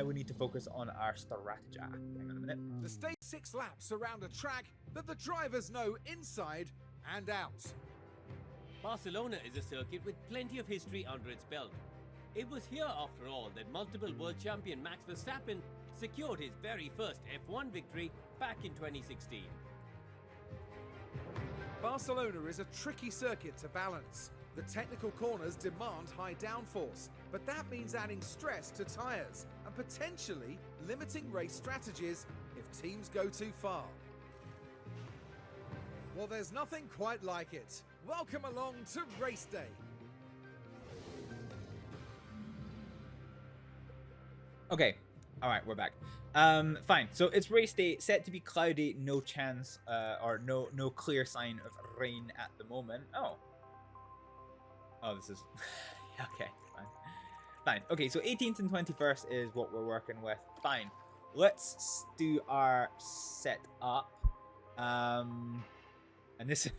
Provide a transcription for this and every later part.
now we need to focus on our strategy. Hang on a minute. The stage 6 laps around a track that the drivers know inside and out. Barcelona is a circuit with plenty of history under its belt. It was here, after all, that multiple world champion Max Verstappen secured his very first F1 victory back in 2016. Barcelona is a tricky circuit to balance. The technical corners demand high downforce, but that means adding stress to tyres and potentially limiting race strategies if teams go too far. Well, there's nothing quite like it. Welcome along to race day. Okay, all right, we're back. Fine. So it's race day, set to be cloudy, no chance or no clear sign of rain at the moment. Oh, this is okay. Fine. Okay, so 18th and 21st is what we're working with. Fine. Let's do our setup. And this is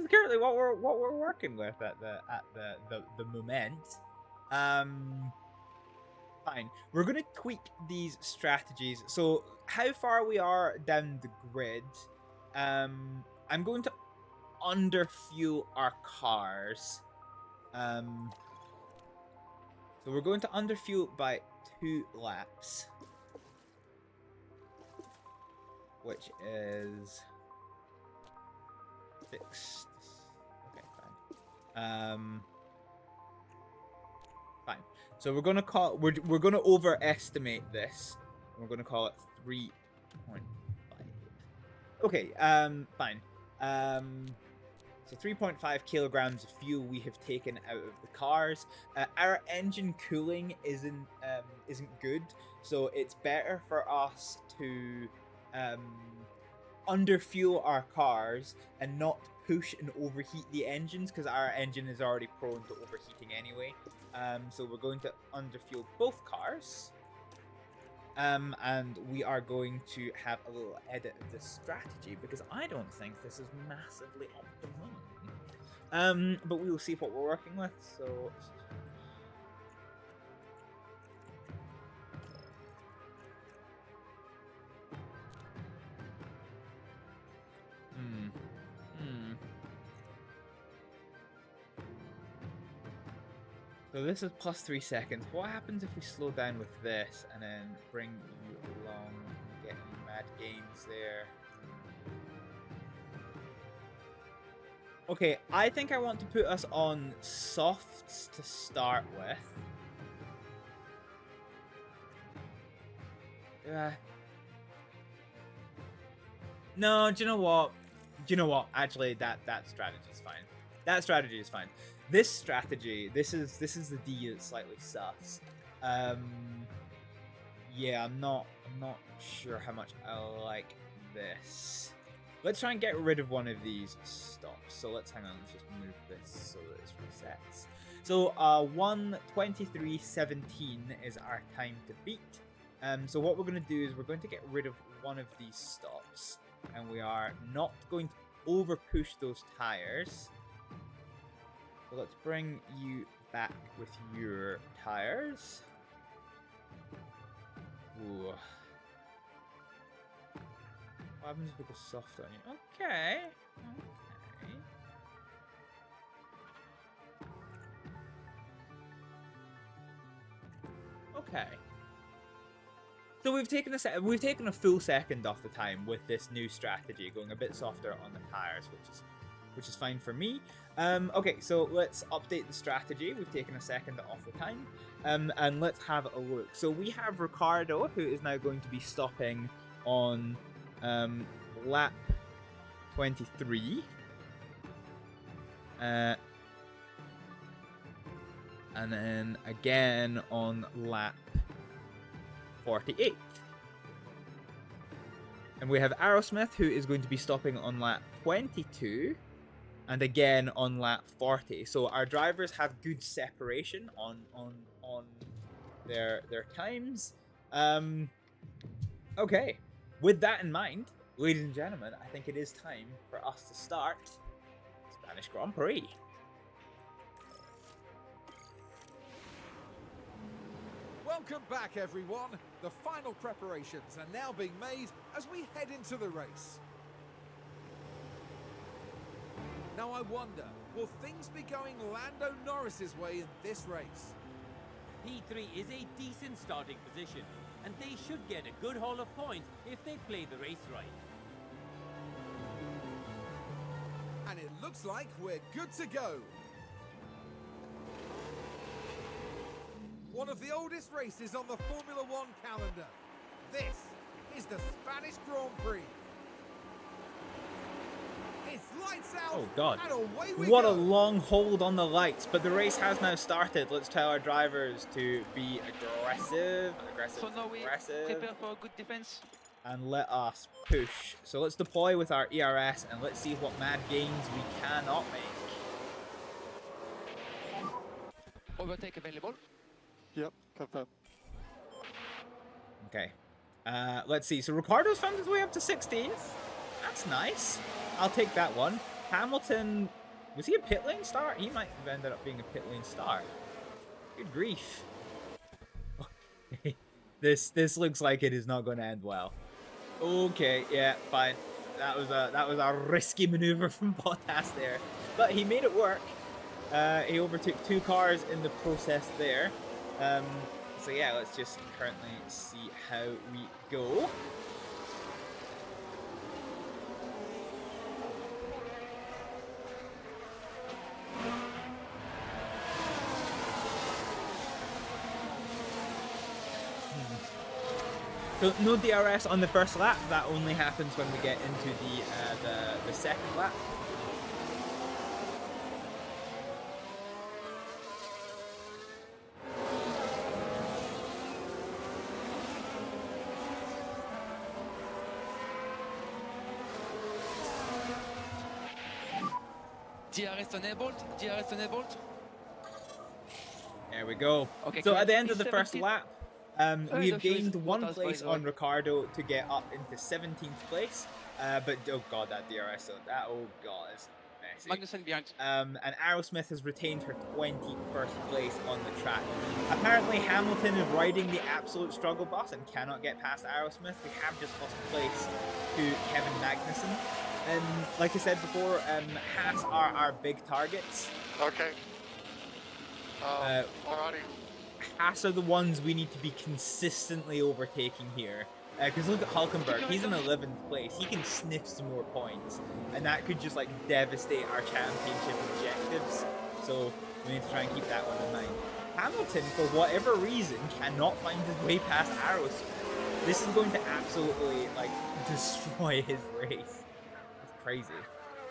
currently what we're working with at the moment. Fine. We're gonna tweak these strategies. So how far we are down the grid, I'm going to underfuel our cars. So we're going to underfuel by 2 laps, which is fixed. Okay, fine. Fine. So we're gonna call we're gonna overestimate this. We're gonna call it 3.5. Okay. Fine. So 3.5 kilograms of fuel we have taken out of the cars. Our engine cooling isn't good, so it's better for us to underfuel our cars and not push and overheat the engines, because our engine is already prone to overheating anyway. So we're going to underfuel both cars. And we are going to have a little edit of this strategy, because I don't think this is massively optimum. But we will see what we're working with. So So this is plus 3 seconds. What happens if we slow down with this and then bring you along and get any mad gains there? Okay, I think I want to put us on softs to start with. No, do you know what? Actually, that strategy is fine. That strategy is fine. This strategy, this is the D that's slightly sus. Yeah, I'm not sure how much I like this. Let's try and get rid of one of these stops. So let's hang on. Let's just move this so that it resets. So 1:23:17 is our time to beat. So what we're going to do is we're going to get rid of one of these stops, and we are not going to over push those tires. So let's bring you back with your tires. Ooh. What happens if we go soft on you? Okay. Okay. So we've taken a full second off the time with this new strategy, going a bit softer on the tires, which is fine for me. Okay, so let's update the strategy. We've taken a second off the time, and let's have a look. So we have Ricardo, who is now going to be stopping on lap 23. And then again on lap 48. And we have Aerosmith, who is going to be stopping on lap 22. And again on lap 40. So our drivers have good separation on their times. Okay. With that in mind, ladies and gentlemen, I think it is time for us to start Spanish Grand Prix. Welcome back, everyone. The final preparations are now being made as we head into the race. Now I wonder, will things be going Lando Norris's way in this race? P3 is a decent starting position, and they should get a good haul of points if they play the race right. And it looks like we're good to go. One of the oldest races on the Formula One calendar. This is the Spanish Grand Prix. It's lights out. Oh God! And away we What go. a long hold on the lights, but the race has now started. Let's tell our drivers to be aggressive, So now we prepare for a good defense. and let us push. So let's deploy with our ERS and let's see what mad gains we cannot make. Overtake available. Yep, confirm. Okay. Let's see. So Ricardo's found his way up to 16th. That's nice. I'll take that one. Hamilton, was he a pit lane start? He might have ended up being a pit lane start. Good grief. This looks like it is not going to end well. Okay, yeah, fine. That was a risky maneuver from Bottas there, but he made it work. He overtook 2 cars in the process there. So yeah, let's just currently see how we go. So no DRS on the first lap. That only happens when we get into the second lap. DRS enabled. DRS enabled. There we go. Okay, So at the correct. end of the first 17th. lap, Oh, we've no, she was gained 1 Bottas, by place the on way. Ricardo to get up into 17th place. But oh god, that DRS zone, that oh god, is messy. Magnussen behind. And Aerosmith has retained her 21st place on the track. Apparently Hamilton is riding the absolute struggle bus and cannot get past Aerosmith. We have just lost place to Kevin Magnussen. And like I said before, Haas are our big targets. Okay. Alrighty. Haas are the ones we need to be consistently overtaking here. Because look at Hulkenberg, he's in 11th place. He can sniff some more points. And that could just like devastate our championship objectives. So we need to try and keep that one in mind. Hamilton, for whatever reason, cannot find his way past Aerosmith. This is going to absolutely like destroy his race. It's crazy.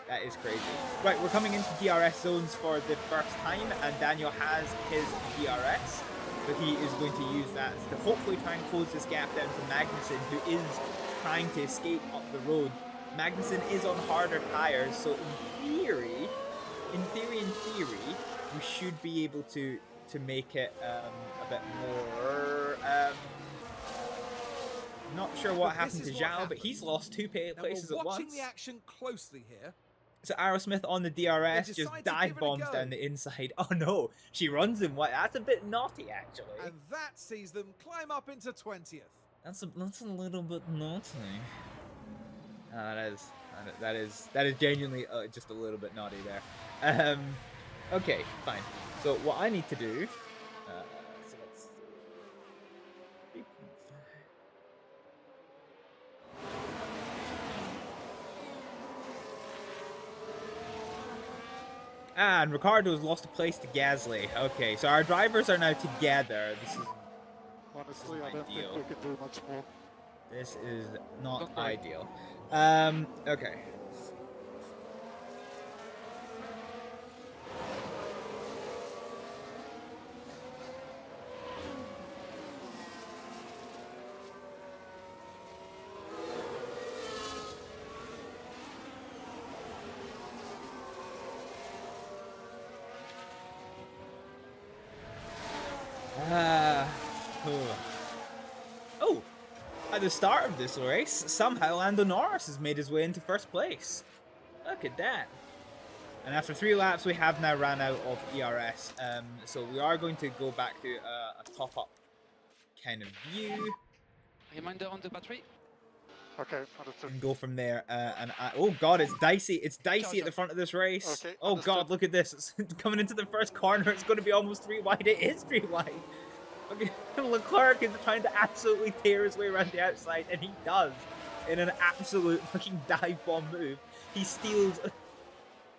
That is crazy. Right, we're coming into DRS zones for the first time, and Daniel has his DRS. So he is going to use that to hopefully try and close this gap down to Magnussen, who is trying to escape up the road. Magnussen is on harder tires, so in theory, we should be able to make it a bit more. Not sure what But happened this to is what Zhao, but he's lost 2 Now places we're at watching once. the action closely here. So Aerosmith on the DRS They just decide to give dive it a bombs go. down the inside. Oh no, she runs in white. That's a bit naughty, actually. And that sees them climb up into 20th. That's a little bit naughty. That is genuinely just a little bit naughty there. Okay, fine. So what I need to do. So let's. 3.5. And Ricardo's lost a place to Gasly. Okay, so our drivers are now together. This is Honestly, I don't think ideal. we can do much more. This is not Don't worry. ideal. Okay. Oh, at the start of this race, somehow Lando Norris has made his way into first place. Look at that. And after 3 laps, we have now ran out of ERS. So we are going to go back to a top-up kind of view. Reminder on the battery. Okay, understood. And go from there. Oh god, it's dicey. It's dicey at the front of this race. Okay, Oh god, understood. look at this. It's coming into the first corner. It's going to be almost 3 wide. It is 3 wide. Okay, Leclerc is trying to absolutely tear his way around the outside, and he does. In an absolute fucking dive bomb move. He steals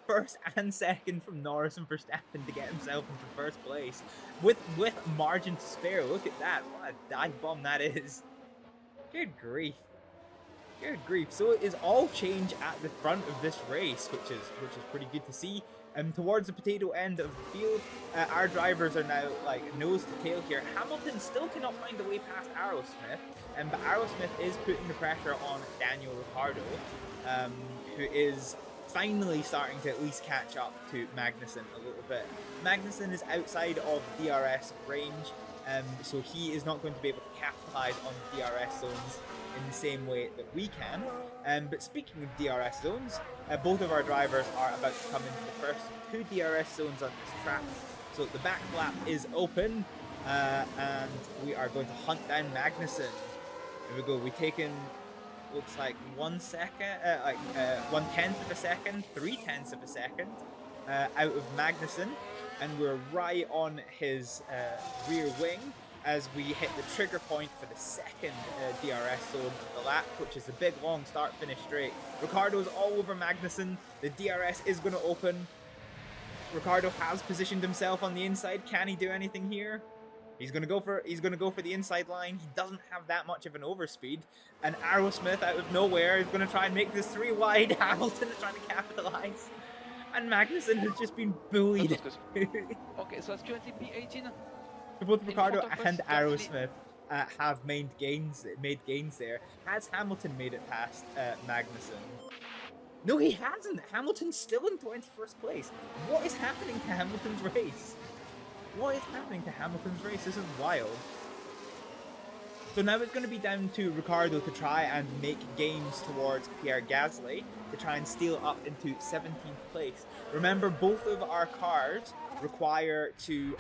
first and second from Norris and Verstappen to get himself into first place. With margin to spare. Look at that. What a dive bomb that is. Good grief. Good grief. So it is all change at the front of this race, which is pretty good to see. Towards the potato end of the field, our drivers are now like nose to tail here. Hamilton still cannot find a way past Aerosmith, but Aerosmith is putting the pressure on Daniel Ricciardo, who is finally starting to at least catch up to Magnussen a little bit. Magnussen is outside of DRS range, so he is not going to be able to capitalize on DRS zones in the same way that we can. But speaking of DRS zones, both of our drivers are about to come into the first 2 DRS zones on this track. So the back flap is open, and we are going to hunt down Magnussen. Here we go. We've taken, looks like 1 second, 1/10 of a second, 3/10 of a second out of Magnussen, and we're right on his rear wing as we hit the trigger point for the second DRS zone of the lap, which is a big long start finish straight. Ricciardo's all over Magnussen. The DRS is going to open. Ricciardo has positioned himself on the inside. Can he do anything here? He's going to go for the inside line. He doesn't have that much of an overspeed. And Aerosmith out of nowhere is going to try and make this 3 wide. Hamilton is trying to capitalize. And Magnussen has just been bullied. Okay, so it's currently P18. Both Ricciardo and Aerosmith have made gains there. Has Hamilton made it past Magnussen? No, he hasn't. Hamilton's still in 21st place. What is happening to Hamilton's race? What is happening to Hamilton's race? This is wild. So now it's going to be down to Ricciardo to try and make gains towards Pierre Gasly to try and steal up into 17th place. Remember, both of our cars require to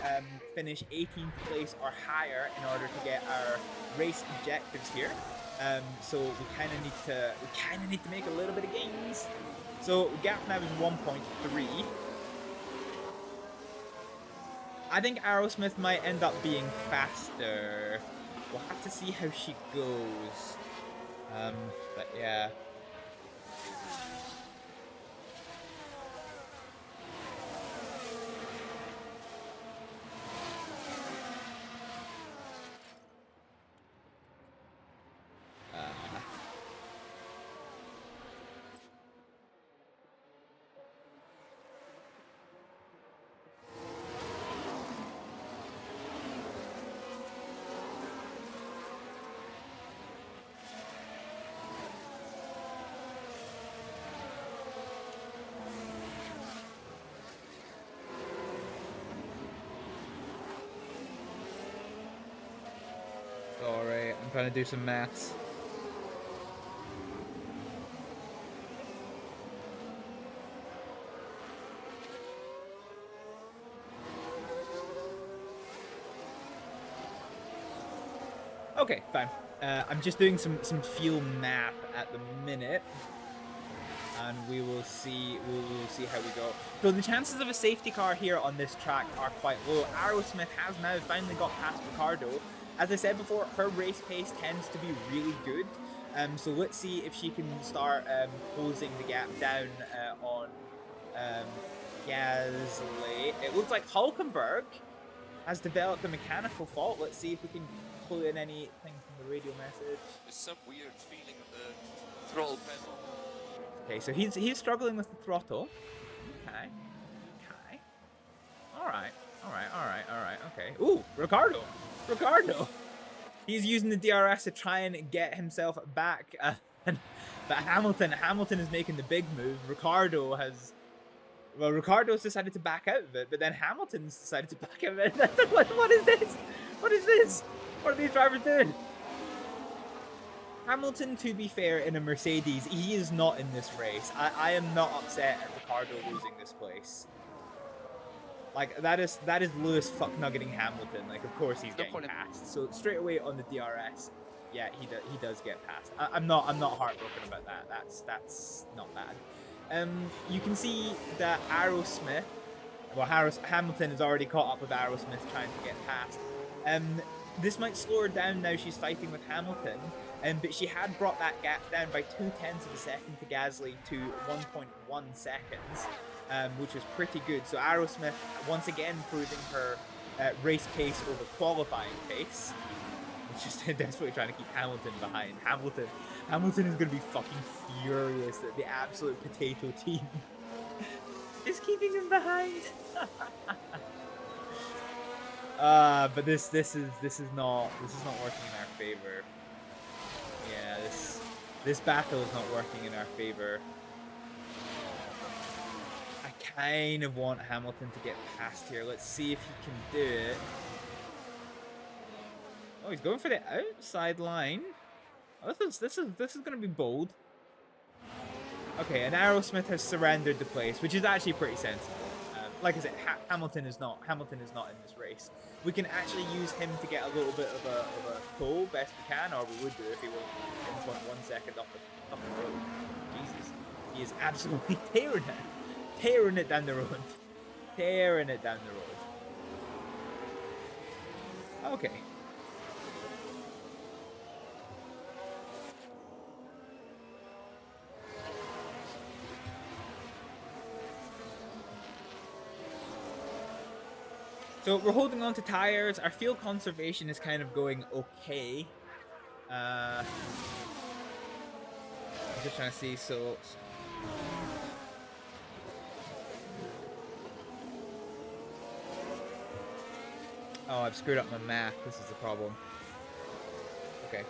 finish 18th place or higher in order to get our race objectives here. So we kind of need to make a little bit of gains. So gap now is 1.3. I think Aerosmith might end up being faster. We'll have to see how she goes. But yeah. Sorry, I'm trying to do some maths. Okay, fine. I'm just doing some fuel math at the minute, and we will see how we go. So the chances of a safety car here on this track are quite low. Aerosmith has now finally got past Ricciardo. As I said before, her race pace tends to be really good. So let's see if she can start closing the gap down on Gasly. It looks like Hulkenberg has developed a mechanical fault. Let's see if we can pull in anything from the radio message. There's some weird feeling of the throttle pedal. Okay, so he's struggling with the throttle. Okay. All right. Okay. Ooh, Ricciardo. He's using the DRS to try and get himself back. But Hamilton is making the big move. Ricciardo's decided to back out of it, but then Hamilton's decided to back out of it. What is this? What is this? What are these drivers doing? Hamilton, to be fair, in a Mercedes, he is not in this race. I am not upset at Ricciardo losing this place. Like, that is Lewis fucknuggeting Hamilton. Like, of course he's getting passed. So straight away on the DRS, yeah, he does get passed. I'm not heartbroken about that. That's not bad. You can see that Aerosmith, well, Hamilton has already caught up with Aerosmith trying to get past. This might slow her down now she's fighting with Hamilton, but she had brought that gap down by 0.2 of a second to Gasly to 1.1 seconds, which was pretty good. So Aerosmith once again proving her race pace over qualifying pace, just desperately trying to keep Hamilton behind. Hamilton is going to be fucking furious that the absolute potato team is keeping him behind. But this is not working in our favor. Yeah, this battle is not working in our favor. I kind of want Hamilton to get past here. Let's see if he can do it. Oh, he's going for the outside line. Oh, this is going to be bold. Okay, and Aerosmith has surrendered the place, which is actually pretty sensible. Like I said, Hamilton is not in this race. We can actually use him to get a little bit of a pole, best we can, or we would do if he were 1.1 second off the road. Jesus, he is absolutely tearing it down the road, tearing it down the road. Okay. So we're holding on to tires. Our fuel conservation is kind of going okay. I'm just trying to see. So oh, I've screwed up my math. This is the problem. Okay.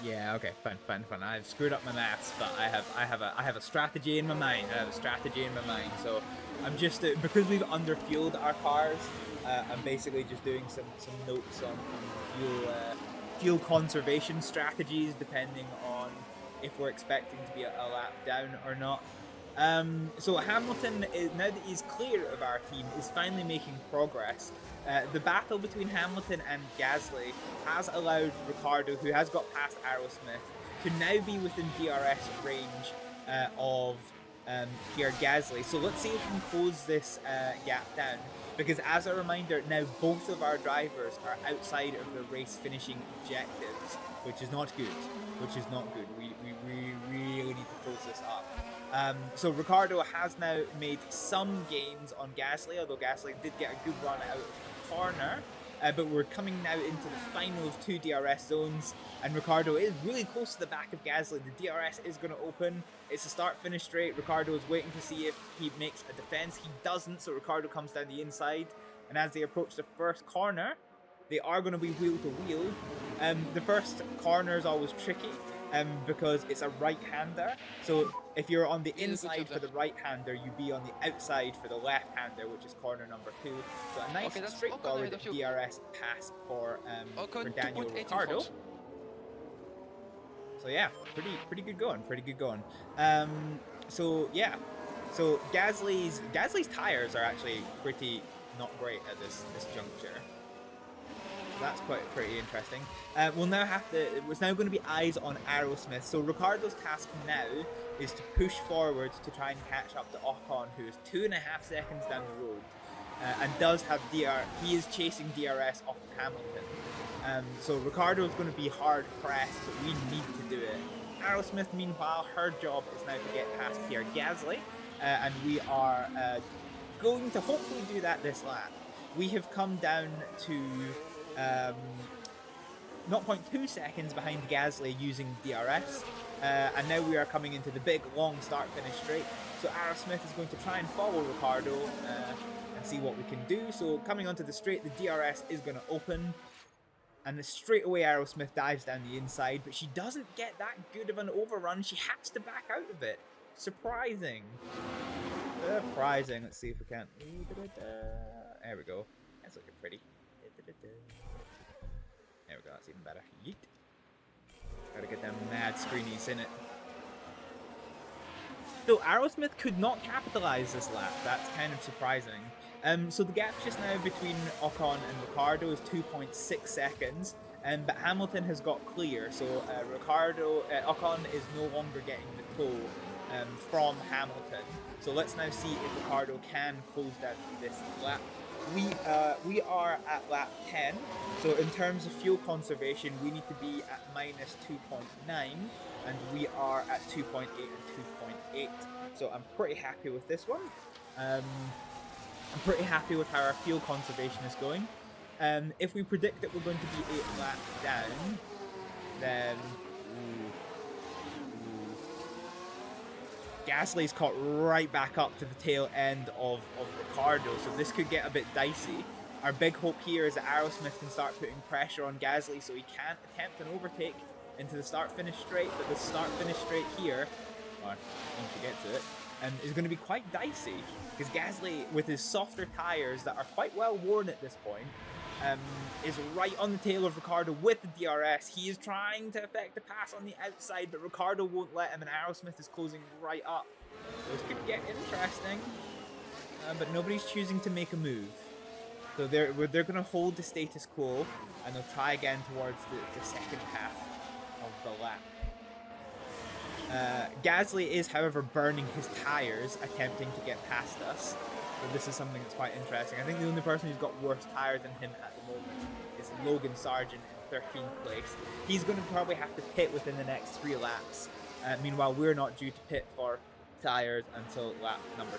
Yeah, okay, fine. I've screwed up my maths, but I have a strategy in my mind. So I'm just because we've underfueled our cars, I'm basically just doing some notes on fuel conservation strategies, depending on if we're expecting to be a lap down or not. So Hamilton, now that he's clear of our team, is finally making progress. The battle between Hamilton and Gasly has allowed Ricciardo, who has got past Aerosmith, to now be within DRS range of Pierre Gasly. So let's see if we can close this gap down. Because as a reminder, now both of our drivers are outside of the race finishing objectives, which is not good. We really need to close this up. So Ricciardo has now made some gains on Gasly, although Gasly did get a good run out of the corner. But we're coming now into the final of 2 DRS zones, and Ricciardo is really close to the back of Gasly. The DRS is going to open. It's a start-finish straight. Ricciardo is waiting to see if he makes a defense. He doesn't, so Ricciardo comes down the inside. And as they approach the first corner, they are going to be wheel-to-wheel. The first corner is always tricky. Because it's a right-hander, so if you're on the inside for the right-hander, you'd be on the outside for the left-hander, which is corner number 2. So a nice straightforward DRS pass for Daniel Ricciardo. So yeah, pretty good going. So yeah, so Gasly's tires are actually pretty not great at this juncture. That's pretty interesting. It's now going to be eyes on Aerosmith. So Ricciardo's task now is to push forward to try and catch up to Ocon, who is 2.5 seconds down the road, and does have he is chasing DRS off of Hamilton. So Ricciardo is going to be hard pressed, but we need to do it. Aerosmith, meanwhile, her job is now to get past Pierre Gasly, and we are going to hopefully do that this lap. We have come down to 0.2 seconds behind Gasly using DRS. And now we are coming into the big, long start-finish straight. So Aerosmith is going to try and follow Ricardo and see what we can do. So coming onto the straight, the DRS is going to open. And straight away Aerosmith dives down the inside, but she doesn't get that good of an overrun. She has to back out of it. Surprising. Surprising. Let's see if we can. There we go. That's looking pretty. There we go. That's even better. Yeet. Gotta get them mad screenies in it. So Aerosmith could not capitalize this lap. That's kind of surprising. So the gap just now between Ocon and Ricardo is 2.6 seconds, but Hamilton has got clear. So Ocon is no longer getting the pole from Hamilton. So let's now see if Ricardo can close down this lap. We are at lap 10. So in terms of fuel conservation, we need to be at minus 2.9, and we are at 2.8 and 2.8. So I'm pretty happy with this one. I'm pretty happy with how our fuel conservation is going. If we predict that we're going to be 8 laps down, then Gasly's caught right back up to the tail end of Ricardo, so this could get a bit dicey. Our big hope here is that Aerosmith can start putting pressure on Gasly so he can't attempt an overtake into the start-finish straight, but the start-finish straight here, or once you get to it, is going to be quite dicey, because Gasly, with his softer tyres that are quite well worn at this point, is right on the tail of Ricardo with the DRS. He is trying to effect a pass on the outside, but Ricardo won't let him, and Aerosmith is closing right up. This could get interesting, but nobody's choosing to make a move. So they're going to hold the status quo, and they'll try again towards the second half of the lap. Gasly is, however, burning his tyres, attempting to get past us. So this is something that's quite interesting. I think the only person who's got worse tyres than him at the moment is Logan Sargent in 13th place. He's going to probably have to pit within the next 3 laps. Meanwhile, we're not due to pit for tyres until lap number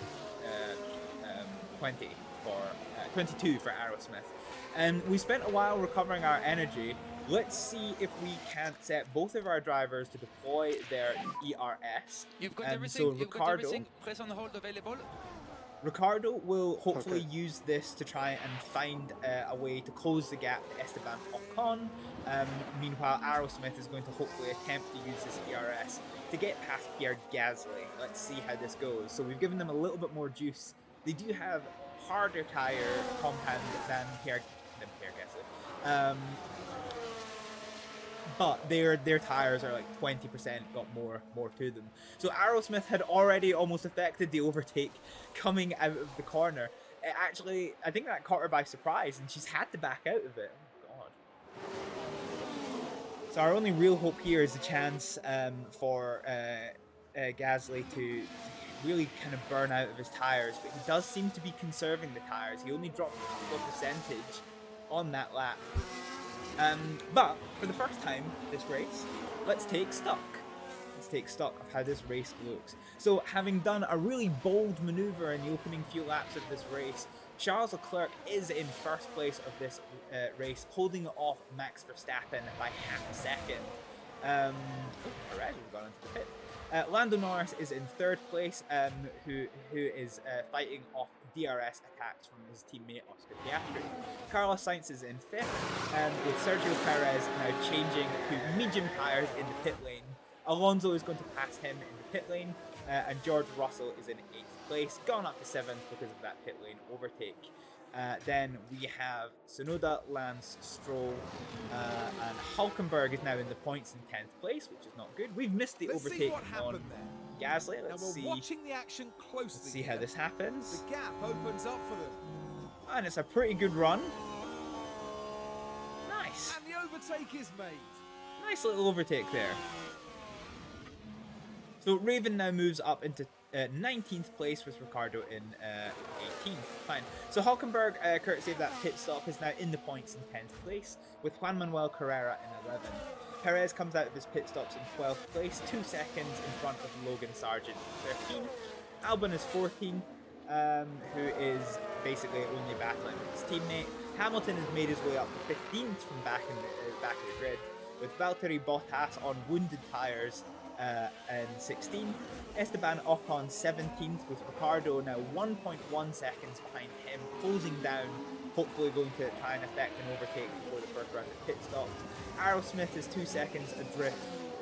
22 for Aerosmith. We spent a while recovering our energy. Let's see if we can't set both of our drivers to deploy their ERS. You've got everything. So You've got everything. Press on hold available. Ricardo will hopefully use this to try and find a way to close the gap to Esteban Ocon. Meanwhile, Aerosmith is going to hopefully attempt to use this ERS to get past Pierre Gasly. Let's see how this goes. So we've given them a little bit more juice. They do have harder tyre compound than Pierre Gasly. But their tyres are like 20%, got more to them. So Aerosmith had already almost effected the overtake coming out of the corner. Actually, I think that caught her by surprise, and she's had to back out of it. Oh God. So our only real hope here is a chance for Gasly to really kind of burn out of his tyres, but he does seem to be conserving the tyres. He only dropped a couple of percentage on that lap. But for the first time this race, let's take stock. Let's take stock of how this race looks. So having done a really bold maneuver in the opening few laps of this race, Charles Leclerc is in first place of this race, holding off Max Verstappen by half a second. Perez has gone into the pit. Lando Norris is in third place, who is fighting off DRS attacks from his teammate Oscar Piastri. Carlos Sainz is in fifth, with Sergio Perez now changing to medium tyres in the pit lane. Alonso is going to pass him in the pit lane, and George Russell is in 8th place, gone up to 7th because of that pit lane overtake. Then we have Tsunoda, Lance, Stroll, and Hülkenberg is now in the points in 10th place, which is not good. We've missed the overtake on Gasly. Let's see. Watching the action closely. Let's see how this happens. The gap opens up for them. And it's a pretty good run. Nice. And the overtake is made. Nice little overtake there. So Raven now moves up into 19th place with Ricardo in 18th. Fine. So Hülkenberg, courtesy of that pit stop, is now in the points in 10th place, with Juan Manuel Carrera in 11th. Perez comes out of his pit stops in 12th place, 2 seconds in front of Logan Sargent in 13th. Albon is 14th, who is basically only battling with his teammate. Hamilton has made his way up to 15th from back in the grid, with Valtteri Bottas on wounded tyres in 16th. Esteban Ocon 17th, with Ricardo now 1.1 seconds behind him, closing down, hopefully going to try and effect an overtake before the first round of pit stops. Aerosmith is 2 seconds adrift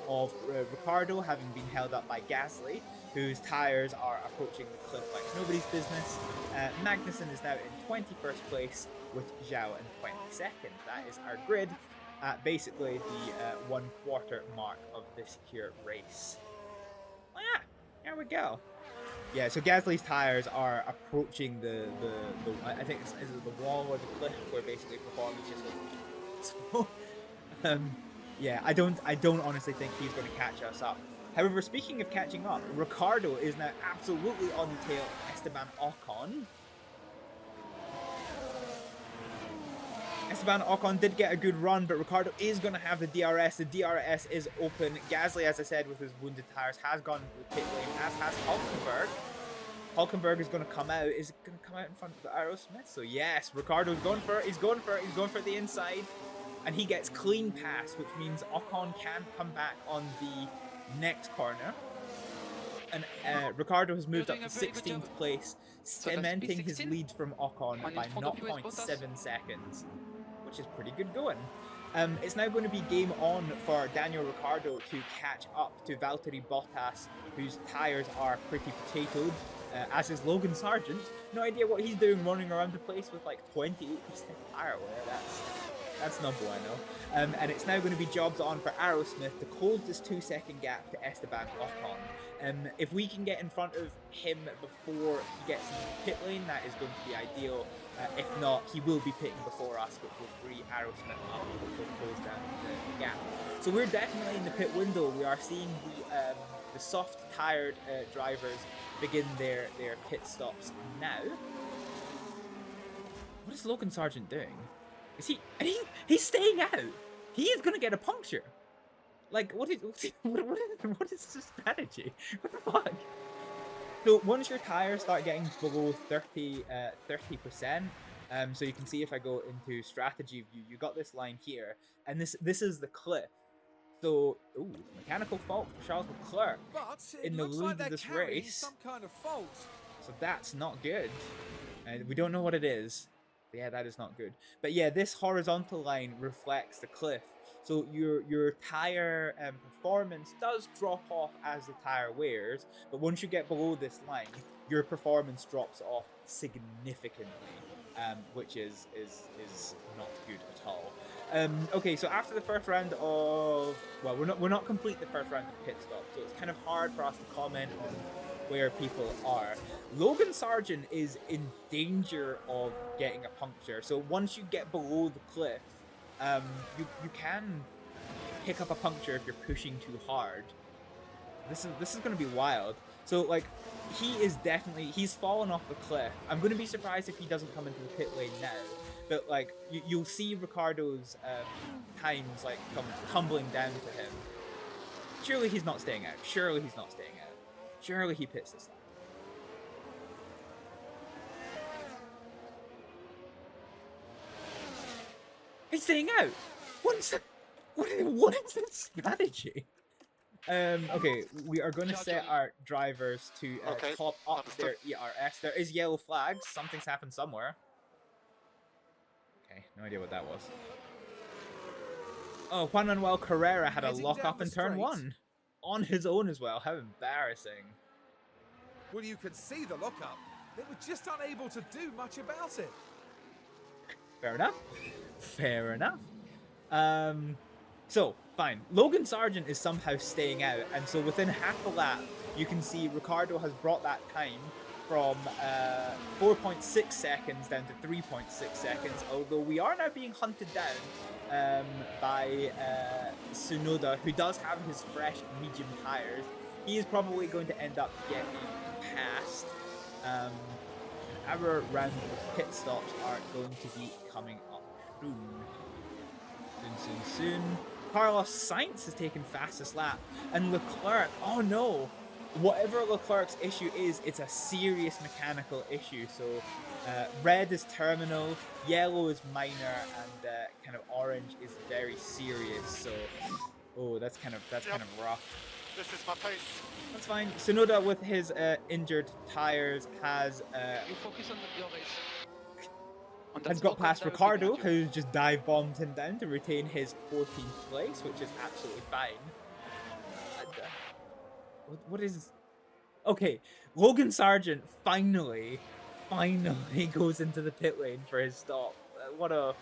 of Ricardo, having been held up by Gasly, whose tyres are approaching the cliff like nobody's business. Magnussen is now in 21st place, with Zhao in 22nd. That is our grid at basically the 1/4 mark of this here race. Oh yeah, there we go. Yeah, so Gasly's tyres are approaching the I think is it the wall or the cliff where basically performance just goes. So, yeah, I don't honestly think he's going to catch us up. However, speaking of catching up, Ricardo is now absolutely on the tail of Esteban Ocon. Esteban Ocon did get a good run, but Ricardo is going to have the DRS. The DRS is open. Gasly, as I said, with his wounded tyres, has gone to the pit lane, as has Hulkenberg. Hulkenberg is going to come out. Is going to come out in front of the Aerosmith. So yes, Ricardo's going for it. He's going for it. He's going for the inside. And he gets clean pass, which means Ocon can come back on the next corner. And Ricardo has moved up to 16th place, cementing his lead from Ocon by 0.7 seconds, which is pretty good going. It's now going to be game on for Daniel Ricciardo to catch up to Valtteri Bottas, whose tyres are pretty potatoed, as is Logan Sargent. No idea what he's doing running around the place with like 28% tyre wear. That's not bueno. And it's now going to be jobs on for Aerosmith to close this 2-second gap to Esteban Ocon. If we can get in front of him before he gets in the pit lane, that is going to be ideal. If not, he will be pitting before us, which will free Aerosmith up, which will close down the gap. So we're definitely in the pit window. We are seeing the soft-tired drivers begin their pit stops now. What is Logan Sargent doing? Is he's staying out? He is gonna get a puncture. Like, what is the strategy? What the fuck? So once your tires start getting below 30%, so you can see if I go into strategy view, you got this line here, and this is the cliff. So, mechanical fault for Charles Leclerc in the lead of this race. Some kind of fault. So that's not good, and we don't know what it is. Yeah, that is not good. But yeah, this horizontal line reflects the cliff. So your tire performance does drop off as the tire wears, but once you get below this line, your performance drops off significantly, which is not good at all. Okay, so after the first round of we're not complete the first round of pit stop, so it's kind of hard for us to comment on where people are. Logan Sargent is in danger of getting a puncture. So once you get below the cliff, you can pick up a puncture if you're pushing too hard. This is going to be wild. So like, he's fallen off the cliff. I'm going to be surprised if he doesn't come into the pit lane now. But like, you'll see Ricardo's times like come tumbling down to him. Surely he's not staying out. Surely he's not staying out. Surely he pits this lap. He's staying out. What is this strategy? Okay, we are going to set our drivers to top up their ERS. There is yellow flags. Something's happened somewhere. Okay, no idea what that was. Oh, Juan Manuel Carrera had a lock up in turn 1. On his own as well. How embarrassing. Well, you could see the lockup. They were just unable to do much about it. Fair enough. Fair enough. So, fine. Logan Sargent is somehow staying out, and so within half a lap, you can see Ricardo has brought that time from 4.6 seconds down to 3.6 seconds, although we are now being hunted down by Tsunoda, who does have his fresh medium tires. He is probably going to end up getting passed. Our round of pit stops are going to be coming up soon. Carlos Sainz has taken fastest lap, and Leclerc, oh no, whatever Leclerc's issue is, it's a serious mechanical issue. So red is terminal, yellow is minor, and kind of orange is very serious. So, oh, that's kind of rough. This is my pace. That's fine. Tsunoda with his injured tires has You focus on your race. On that has got spot past directly Ricardo, behind you. who just dive bombed him down to retain his 14th place, which is absolutely fine. And, what is? Okay, Logan Sargent finally goes into the pit lane for his stop. What a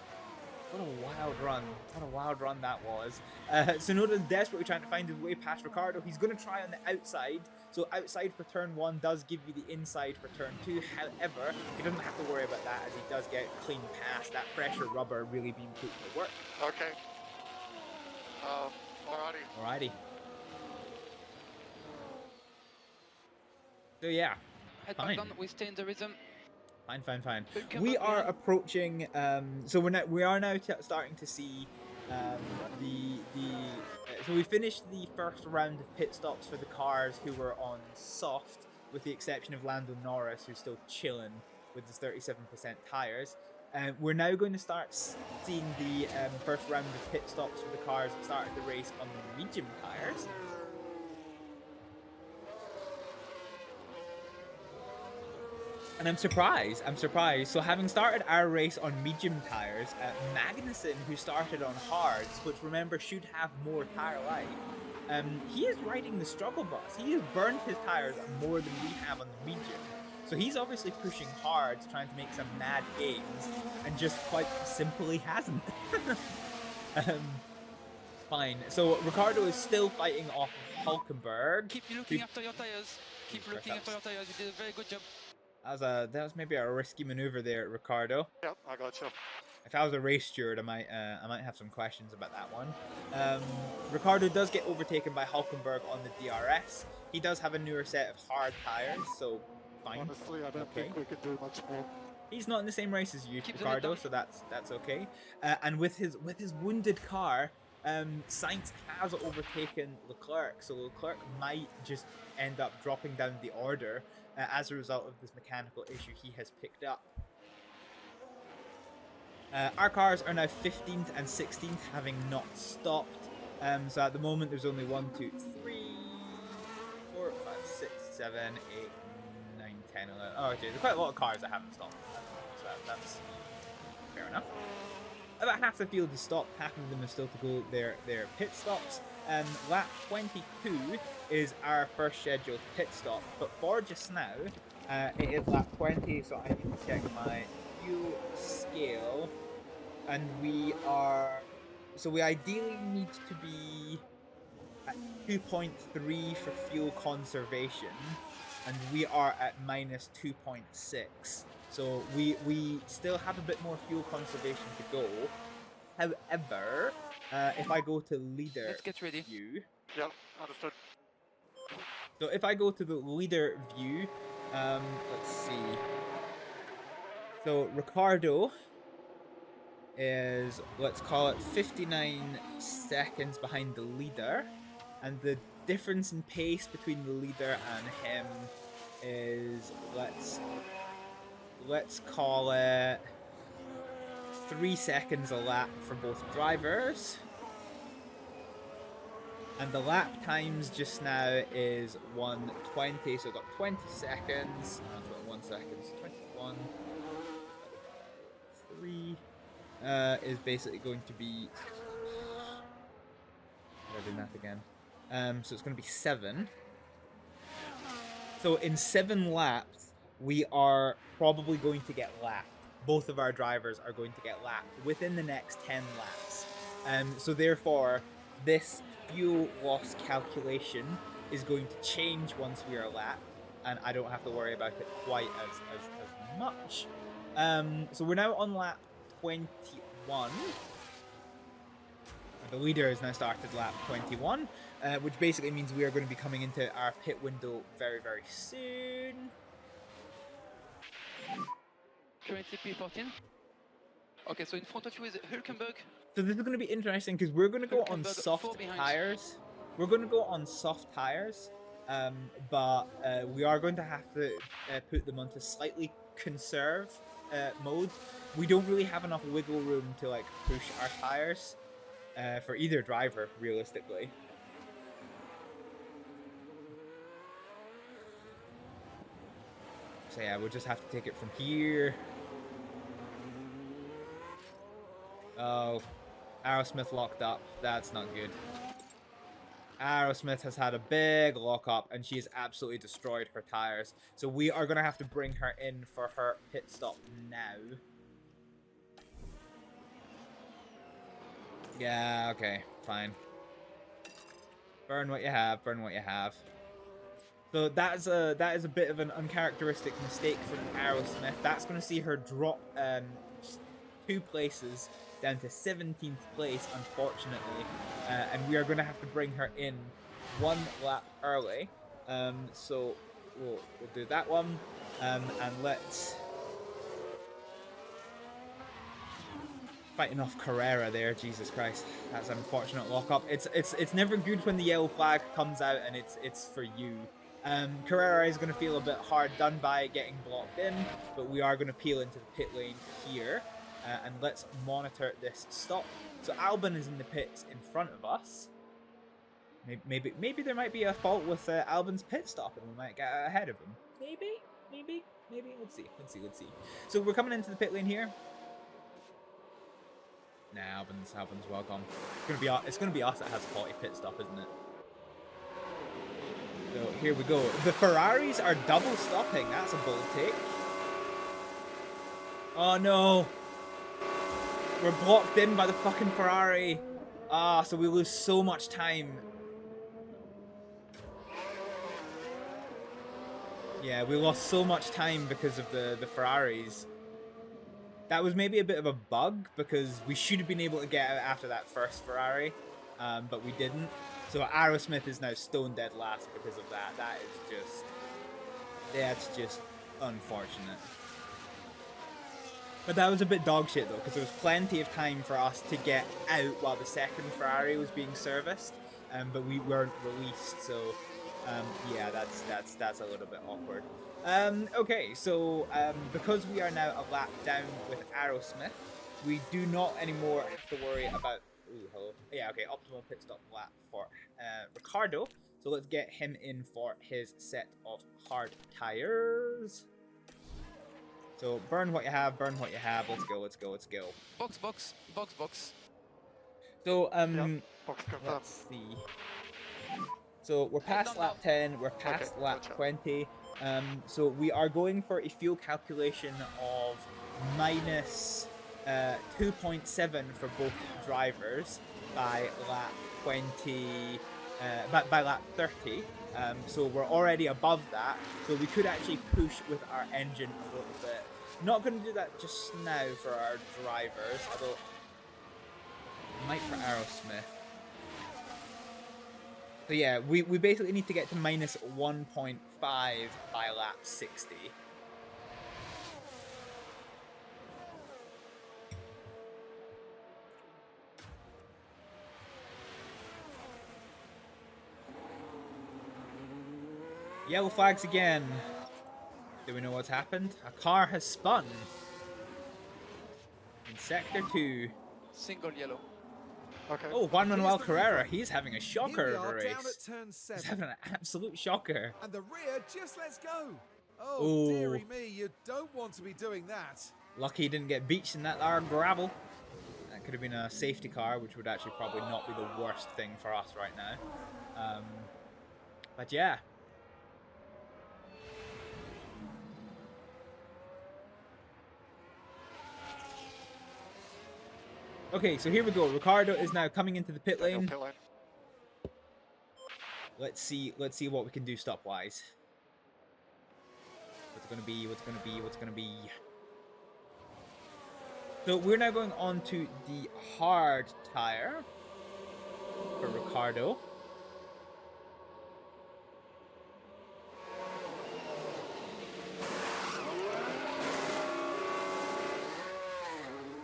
wild run! What a wild run that was. Tsunoda's desperately trying to find his way past Ricardo. He's going to try on the outside. So outside for turn 1 does give you the inside for turn 2. However, he doesn't have to worry about that as he does get clean past. That pressure rubber really being put to work. Okay. Alrighty. Alrighty. So yeah, Head fine. back down, we stay in the rhythm. Fine. We'll come We back are behind. approaching. So we are now starting to see so we finished the first round of pit stops for the cars who were on soft, with the exception of Lando Norris, who's still chilling with his 37% tires. We're now going to start seeing the first round of pit stops for the cars that started the race on the medium tires. And I'm surprised. So having started our race on medium tires, Magnussen, who started on hards, which remember should have more tire life, he is riding the struggle bus. He has burned his tires more than we have on the medium. So he's obviously pushing hards, trying to make some mad gains, and just quite simply hasn't. Fine. So Ricardo is still fighting off Hulkenberg. Keep looking after your tires. Keep looking after your tires. You did a very good job. That was maybe a risky maneuver there, Ricardo. Yep, I got you. If I was a race steward, I might have some questions about that one. Ricardo does get overtaken by Hulkenberg on the DRS. He does have a newer set of hard tires, so fine. Honestly, I don't think we can do much more. He's not in the same race as you, Keep the Ricardo, lead so that's okay. And with his wounded car, Sainz has overtaken Leclerc, so Leclerc might just end up dropping down the order as a result of this mechanical issue he has picked up. Our cars are now 15th and 16th, having not stopped. So at the moment, there's only 1, 2, 3, 4, 5, 6, 7, 8, 9, 10, 11. Oh, okay, there's quite a lot of cars that haven't stopped. So that's fair enough. About half the field is stopped, half of them are still to go their pit stops. Lap 22 is our first scheduled pit stop, but for just now, it is lap 20, so I need to check my fuel scale, and we ideally need to be at 2.3 for fuel conservation, and we are at minus 2.6. So we still have a bit more fuel conservation to go. However, if I go to leader Let's get ready. view, Yep, understood. so if I go to the leader view, let's see. So Ricardo is, let's call it 59 seconds behind the leader, and the difference in pace between the leader and him is, let's call it 3 seconds a lap for both drivers. And the lap times just now is 1:20, so I've got 20 seconds, 21 seconds, 21, 3 is basically going to be, I'm doing that again, so it's going to be 7. So in 7 laps, we are probably going to get lapped. Both of our drivers are going to get lapped within the next 10 laps. So therefore, this fuel loss calculation is going to change once we are lapped, and I don't have to worry about it quite as much. So we're now on lap 21. The leader has now started lap 21, which basically means we are going to be coming into our pit window very, very soon. Currently P14. Okay, so in front of you is Hülkenberg. So this is going to be interesting because we're going to go on Hülkenberg soft 4 behind. tires. We're going to go on soft tires. but we are going to have to put them onto slightly conserve mode. We don't really have enough wiggle room to like push our tires for either driver, realistically. So yeah, we'll just have to take it from here. Oh, Aerosmith locked up. That's not good. Aerosmith has had a big lock up and she's absolutely destroyed her tires. So we are going to have to bring her in for her pit stop now. Yeah, okay, fine. Burn what you have, burn what you have. So that is a bit of an uncharacteristic mistake from Aerosmith. That's going to see her drop 2 places down to 17th place, unfortunately. And we are going to have to bring her in 1 lap early. So we'll do that one. And let's... Fighting off Carrera there, Jesus Christ. That's an unfortunate lockup. It's never good when the yellow flag comes out and it's for you. Carrera is going to feel a bit hard done by getting blocked in, but we are going to peel into the pit lane here. And let's monitor this stop. So Albon is in the pits in front of us. Maybe there might be a fault with Albon's pit stop and we might get ahead of him. Maybe. Let's see. So we're coming into the pit lane here. Nah, Albon's well gone. It's gonna be us that has a faulty pit stop, isn't it? So here we go. The Ferraris are double stopping. That's a bold take. Oh no! We're blocked in by the fucking Ferrari. Ah, so we lose so much time. Yeah, we lost so much time because of the Ferraris. That was maybe a bit of a bug because we should have been able to get out after that first Ferrari, but we didn't. So Aerosmith is now stone dead last because of that. That's just unfortunate. But that was a bit dog shit though, because there was plenty of time for us to get out while the second Ferrari was being serviced, but we weren't released. So yeah, that's a little bit awkward. Okay, so because we are now a lap down with Aerosmith, we do not anymore have to worry about... Ooh, hello. Yeah, okay, optimal pit stop lap for Ricardo. So let's get him in for his set of hard tires. So burn what you have, burn what you have. Let's go. Box. So, Yeah, box confirmed. let's see. So we're past lap 10, we're past lap gotcha. 20. So we are going for a fuel calculation of minus 2.7 for both drivers by lap 20, by lap 30. So we're already above that. So we could actually push with our engine a little bit. Not going to do that just now for our drivers, although might for Aerosmith. So yeah, we basically need to get to minus 1.5 by lap 60. Yellow flags again. Do we know what's happened? A car has spun. In sector 2. Single yellow. Okay. Oh, Juan Manuel Here's the Carrera, replay. he's having a Here shocker we of a are down race. at turn He's 7. having an absolute shocker. And the rear just lets go. Oh, Ooh. dearie me, you don't want to be doing that. Lucky he didn't get beached in that hard gravel. That could have been a safety car, which would actually probably not be the worst thing for us right now. But yeah. Okay, so here we go. Ricardo is now coming into the pit No lane. pit lane. Let's see what we can do stop-wise. What's it gonna be? So we're now going on to the hard tire for Ricardo.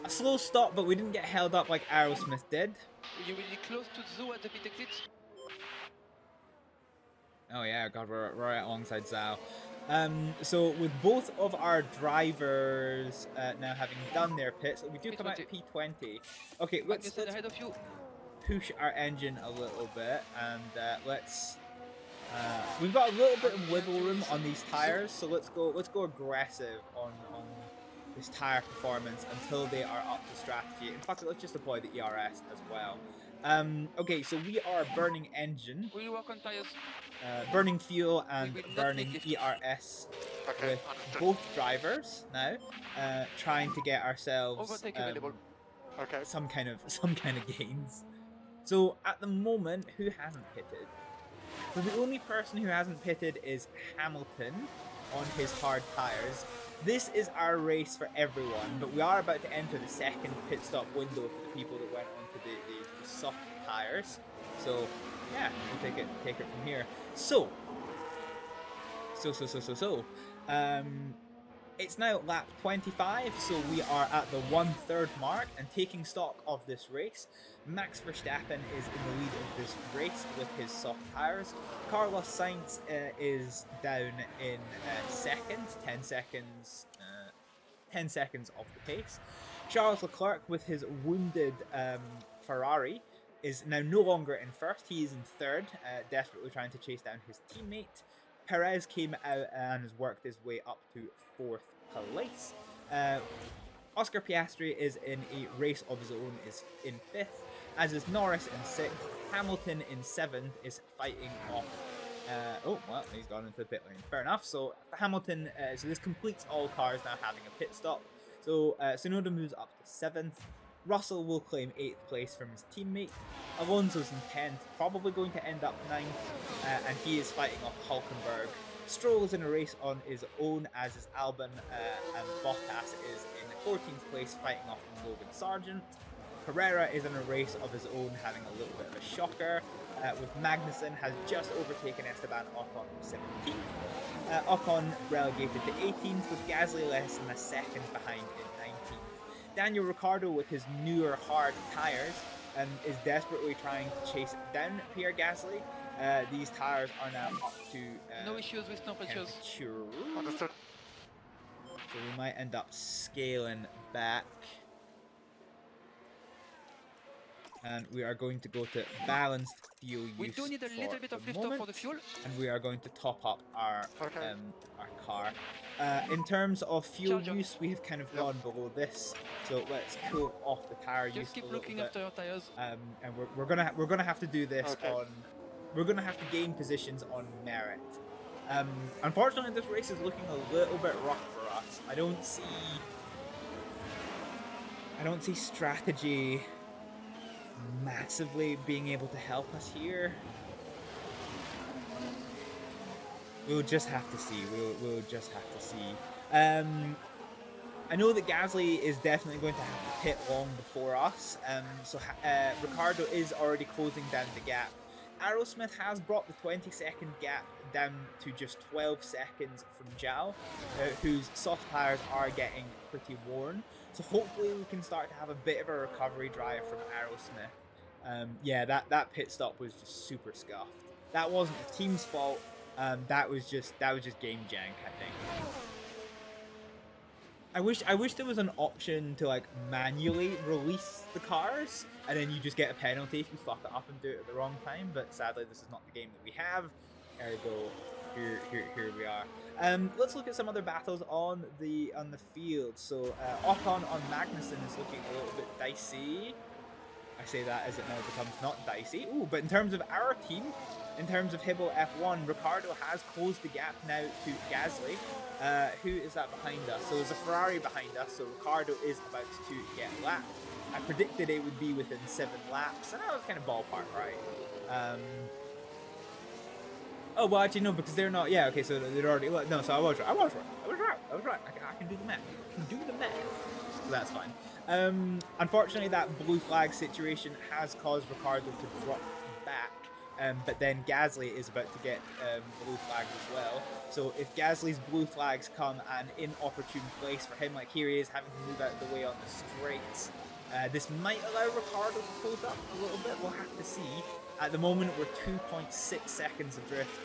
A slow stop, but we didn't get held up like Aerosmith did. You will be close to the zoo at the pit exit. Oh yeah, God, we're right alongside Zhao. So with both of our drivers now having done their pits, we do come out P20. Okay, let's Magnussen ahead of you. push our engine a little bit, and let's. We've got a little bit of wiggle room on these tires, so let's go aggressive on this tire performance until they are up to strategy. In fact, let's just deploy the ERS as well. Okay, so we are burning engine, We work on tires. burning fuel, and will not burning make it. ERS Okay, with understood. both drivers now, trying to get ourselves Overtake available. Okay. some kind of gains. So at the moment, who hasn't pitted? So the only person who hasn't pitted is Hamilton on his hard tires. This is our race for everyone, but we are about to enter the second pit stop window for the people that went onto the soft tires. So yeah, we'll take it from here. So it's now lap 25, so we are at the 1/3 mark, and taking stock of this race, Max Verstappen is in the lead of this race with his soft tires. Carlos Sainz is down in second, 10 seconds off the pace. Charles Leclerc with his wounded Ferrari is now no longer in first, he is in third, desperately trying to chase down his teammate. Perez came out and has worked his way up to 4th place. Oscar Piastri is in a race of his own, is in 5th, as is Norris in 6th. Hamilton in 7th is fighting off. Oh, well, he's gone into the pit lane. Fair enough. So Hamilton, so this completes all cars now having a pit stop. So Tsunoda moves up to 7th. Russell will claim 8th place from his teammate. Alonso's in 10th, probably going to end up 9th, and he is fighting off Hulkenberg. Stroll is in a race on his own, as is Albon, and Bottas is in 14th place, fighting off Logan Sargent. Carrera is in a race of his own, having a little bit of a shocker, with Magnussen has just overtaken Esteban Ocon for 17th. Ocon relegated to 18th, with Gasly less than a second behind in 19th. Daniel Ricciardo, with his newer hard tyres, is desperately trying to chase down Pierre Gasly. These tires are now up to No issues with temperatures. temperature. Understood. So we might end up scaling back. And we are going to go to balanced fuel use. We do need a little bit of liftoff for the fuel. And we are going to top up our Okay. our car. In terms of fuel Charger. use, we have kind of gone below this. So let's cool off the tire use Just keep a little looking bit. after your tires. And we're gonna have to do this Okay. on. We're gonna have to gain positions on merit. Unfortunately, this race is looking a little bit rough for us. I don't see strategy massively being able to help us here. We'll just have to see. We'll just have to see. I know that Gasly is definitely going to have to pit long before us. So Ricciardo is already closing down the gap. Aerosmith has brought the 20-second gap down to just 12 seconds from Zhao, whose soft tires are getting pretty worn. So hopefully we can start to have a bit of a recovery drive from Aerosmith. Yeah, that pit stop was just super scuffed. That wasn't the team's fault. That was just game jank, I think. I wish there was an option to like manually release the cars, and then you just get a penalty if you fuck it up and do it at the wrong time. But sadly, this is not the game that we have. Ergo, here we are. Let's look at some other battles on the field. So Ocon on Magnussen is looking a little bit dicey. I say that as it now becomes not dicey. Ooh, but in terms of our team, in terms of Hibble F1, Ricciardo has closed the gap now to Gasly. Who is that behind us? So there's a Ferrari behind us, so Ricciardo is about to get lapped. I predicted it would be within 7 laps, and that was kind of ballpark right. Oh, well, actually, no, because they're not. Yeah, okay, so they're already. No, so I was right. I can do the math. So that's fine. Unfortunately, that blue flag situation has caused Ricciardo to drop back. But then Gasly is about to get blue flags as well. So if Gasly's blue flags come an inopportune place for him, like here he is having to move out of the way on the straights, this might allow Ricciardo to close up a little bit. We'll have to see. At the moment, we're 2.6 seconds adrift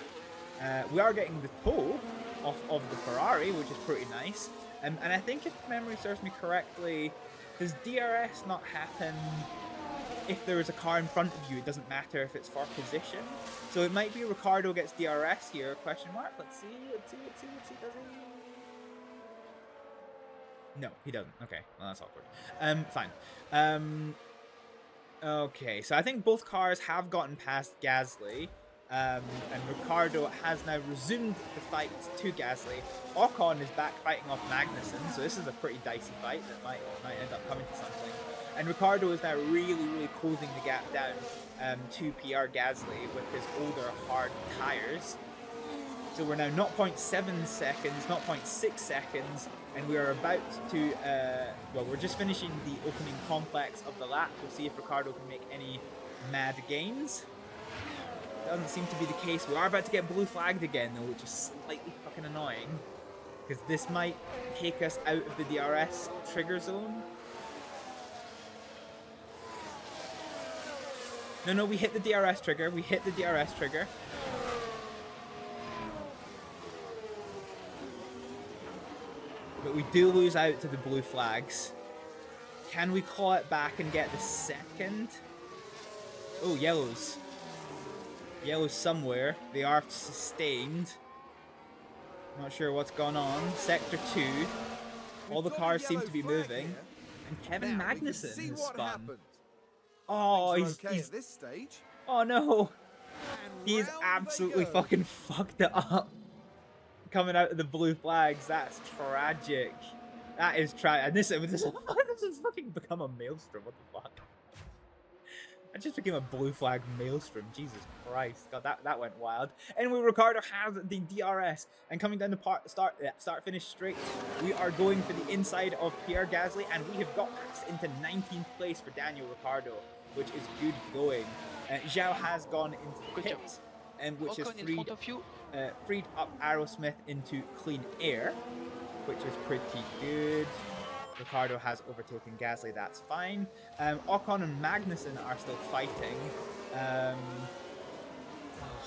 We are getting the toe off of the Ferrari, which is pretty nice. And I think if memory serves me correctly, does DRS not happen if there is a car in front of you? It doesn't matter if it's for position. So it might be Ricciardo gets DRS here, question mark. Let's see. Does he? No, he doesn't. Okay, well, that's awkward. Fine. Okay, so I think both cars have gotten past Gasly. And Ricciardo has now resumed the fight to Gasly. Ocon is back fighting off Magnussen, so this is a pretty dicey fight that might end up coming to something. And Ricciardo is now really closing the gap down to Pierre Gasly with his older hard tyres. So we're now 0.7 seconds, 0.6 seconds, and we are about to, well, we're just finishing the opening complex of the lap. We'll see if Ricciardo can make any mad gains. Doesn't seem to be the case. We are about to get blue flagged again, though, which is slightly fucking annoying. Because this might take us out of the DRS trigger zone. No, we hit the DRS trigger. We hit the DRS trigger. But we do lose out to the blue flags. Can we claw it back and get the second? Oh, yellows. Yellows somewhere. They are sustained. Not sure what's gone on. Sector 2. All the cars seem to be moving. And Kevin Magnussen has spun. Oh, he's at this stage. Oh no. And He's round absolutely they go. fucking fucked it up. Coming out of the blue flags. That's tragic. That is tragic. And this has fucking become a maelstrom. What the fuck? I just became a blue flag maelstrom. Jesus Christ. God, that went wild. Anyway, Ricciardo has the DRS. And coming down the start-finish straight, we are going for the inside of Pierre Gasly. And we have got passed into 19th place for Daniel Ricciardo, which is good going. Zhao has gone into the Good job. pits, which has Ocon in front of you. freed up Aerosmith into clean air, which is pretty good. Ricciardo has overtaken Gasly, that's fine. Ocon and Magnussen are still fighting.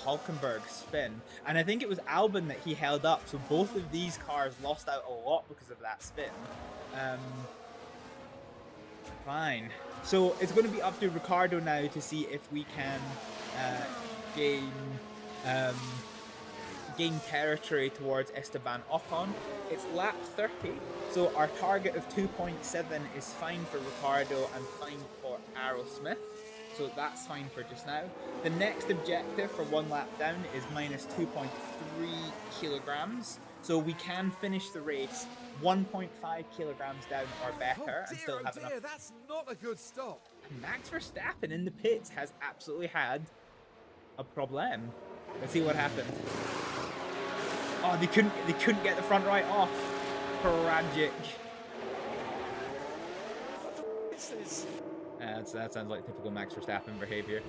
Hulkenberg spin. And I think it was Albon that he held up, so both of these cars lost out a lot because of that spin. Fine. So it's going to be up to Ricciardo now to see if we can gain territory towards Esteban Ocon. It's lap 30, so our target of 2.7 is fine for Ricciardo and fine for Aerosmith. So that's fine for just now. The next objective for one lap down is minus 2.3 kilograms. So we can finish the race 1.5 kilograms down or better and still have enough. That's not a good stop. Max Verstappen in the pits has absolutely had a problem. Let's see what happened. Oh, they couldn't get the front right off. Tragic. That sounds like typical Max Verstappen behavior.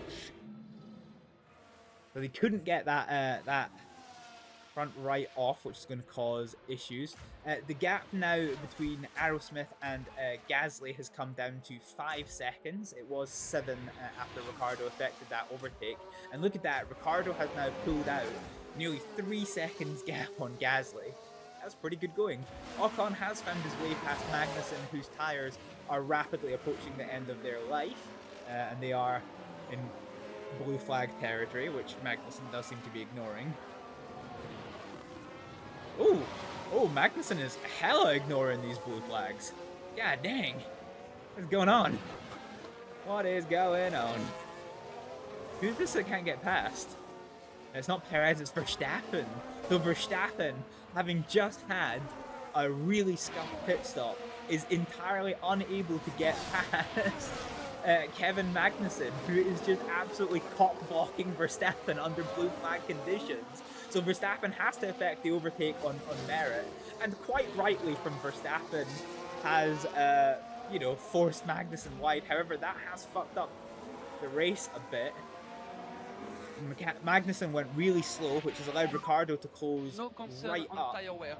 So they couldn't get that front right off, which is going to cause issues. The gap now between Aerosmith and Gasly has come down to 5 seconds. It was 7 after Ricciardo effected that overtake. And look at that, Ricciardo has now pulled out nearly 3 seconds gap on Gasly. That's pretty good going. Ocon has found his way past Magnussen, whose tyres are rapidly approaching the end of their life. And they are in blue flag territory, which Magnussen does seem to be ignoring. Oh, Magnussen is hella ignoring these blue flags. God dang. What's going on? What is going on? Who's this that can't get past? It's not Perez, it's Verstappen. So Verstappen, having just had a really scuffed pit stop, is entirely unable to get past Kevin Magnussen, who is just absolutely cock-blocking Verstappen under blue flag conditions. So Verstappen has to effect the overtake on merit, and quite rightly from Verstappen has, forced Magnussen wide. However, that has fucked up the race a bit. Magnussen went really slow, which has allowed Ricciardo to close No concern right on up. tire wear.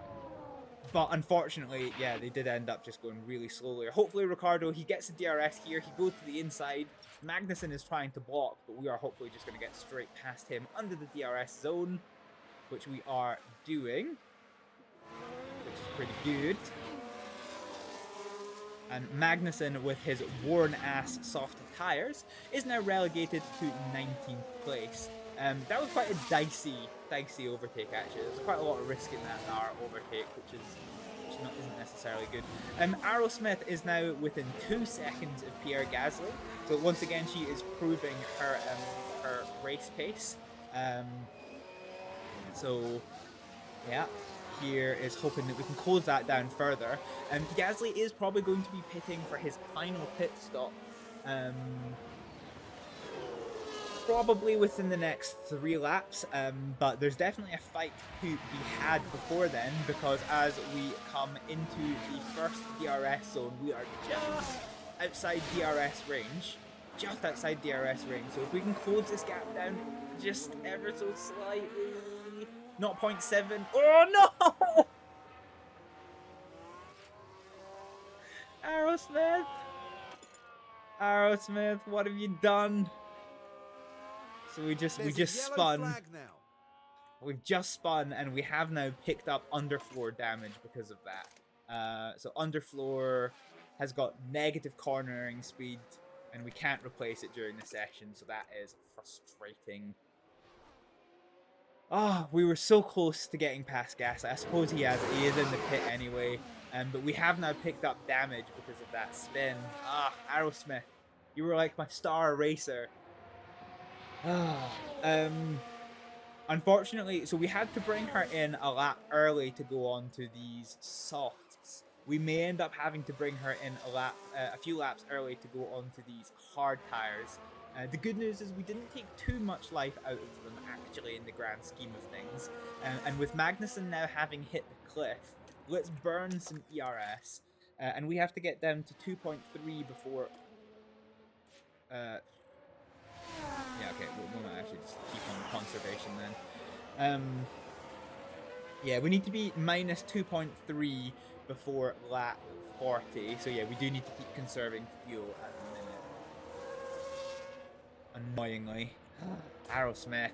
But unfortunately, yeah, they did end up just going really slowly. Hopefully Ricciardo, he gets the DRS here, he goes to the inside. Magnussen is trying to block, but we are hopefully just going to get straight past him under the DRS zone. which we are doing, which is pretty good. And Magnussen, with his worn-ass soft tyres, is now relegated to 19th place. That was quite a dicey overtake, actually. There's quite a lot of risk in that overtake, which isn't necessarily good. Aerosmith is now within 2 seconds of Pierre Gasly, so once again she is proving her race pace. So yeah, here is hoping that we can close that down further. Gasly is probably going to be pitting for his final pit stop. Probably within the next 3 laps, but there's definitely a fight to be had before then, because as we come into the first DRS zone, we are just outside DRS range. So if we can close this gap down just ever so slightly, 0.7. Oh no! Aerosmith, what have you done? So we just spun. We've just spun, and we have now picked up underfloor damage because of that. So underfloor has got negative cornering speed, and we can't replace it during the session, so that is frustrating. Ah, we were so close to getting past Gasly. I suppose he is in the pit anyway, but we have now picked up damage because of that spin. Ah, Aerosmith, you were like my star racer. Unfortunately, so we had to bring her in a lap early to go on to these softs. We may end up having to bring her in a few laps early to go on to these hard tires. The good news is we didn't take too much life out of them, actually, in the grand scheme of things. And with Magnussen now having hit the cliff, let's burn some ERS. And we have to get down to 2.3 before... yeah, okay, we'll not actually just keep on conservation then. Yeah, we need to be minus 2.3 before lap 40. So yeah, we do need to keep conserving fuel at the minute. Annoyingly. Aerosmith.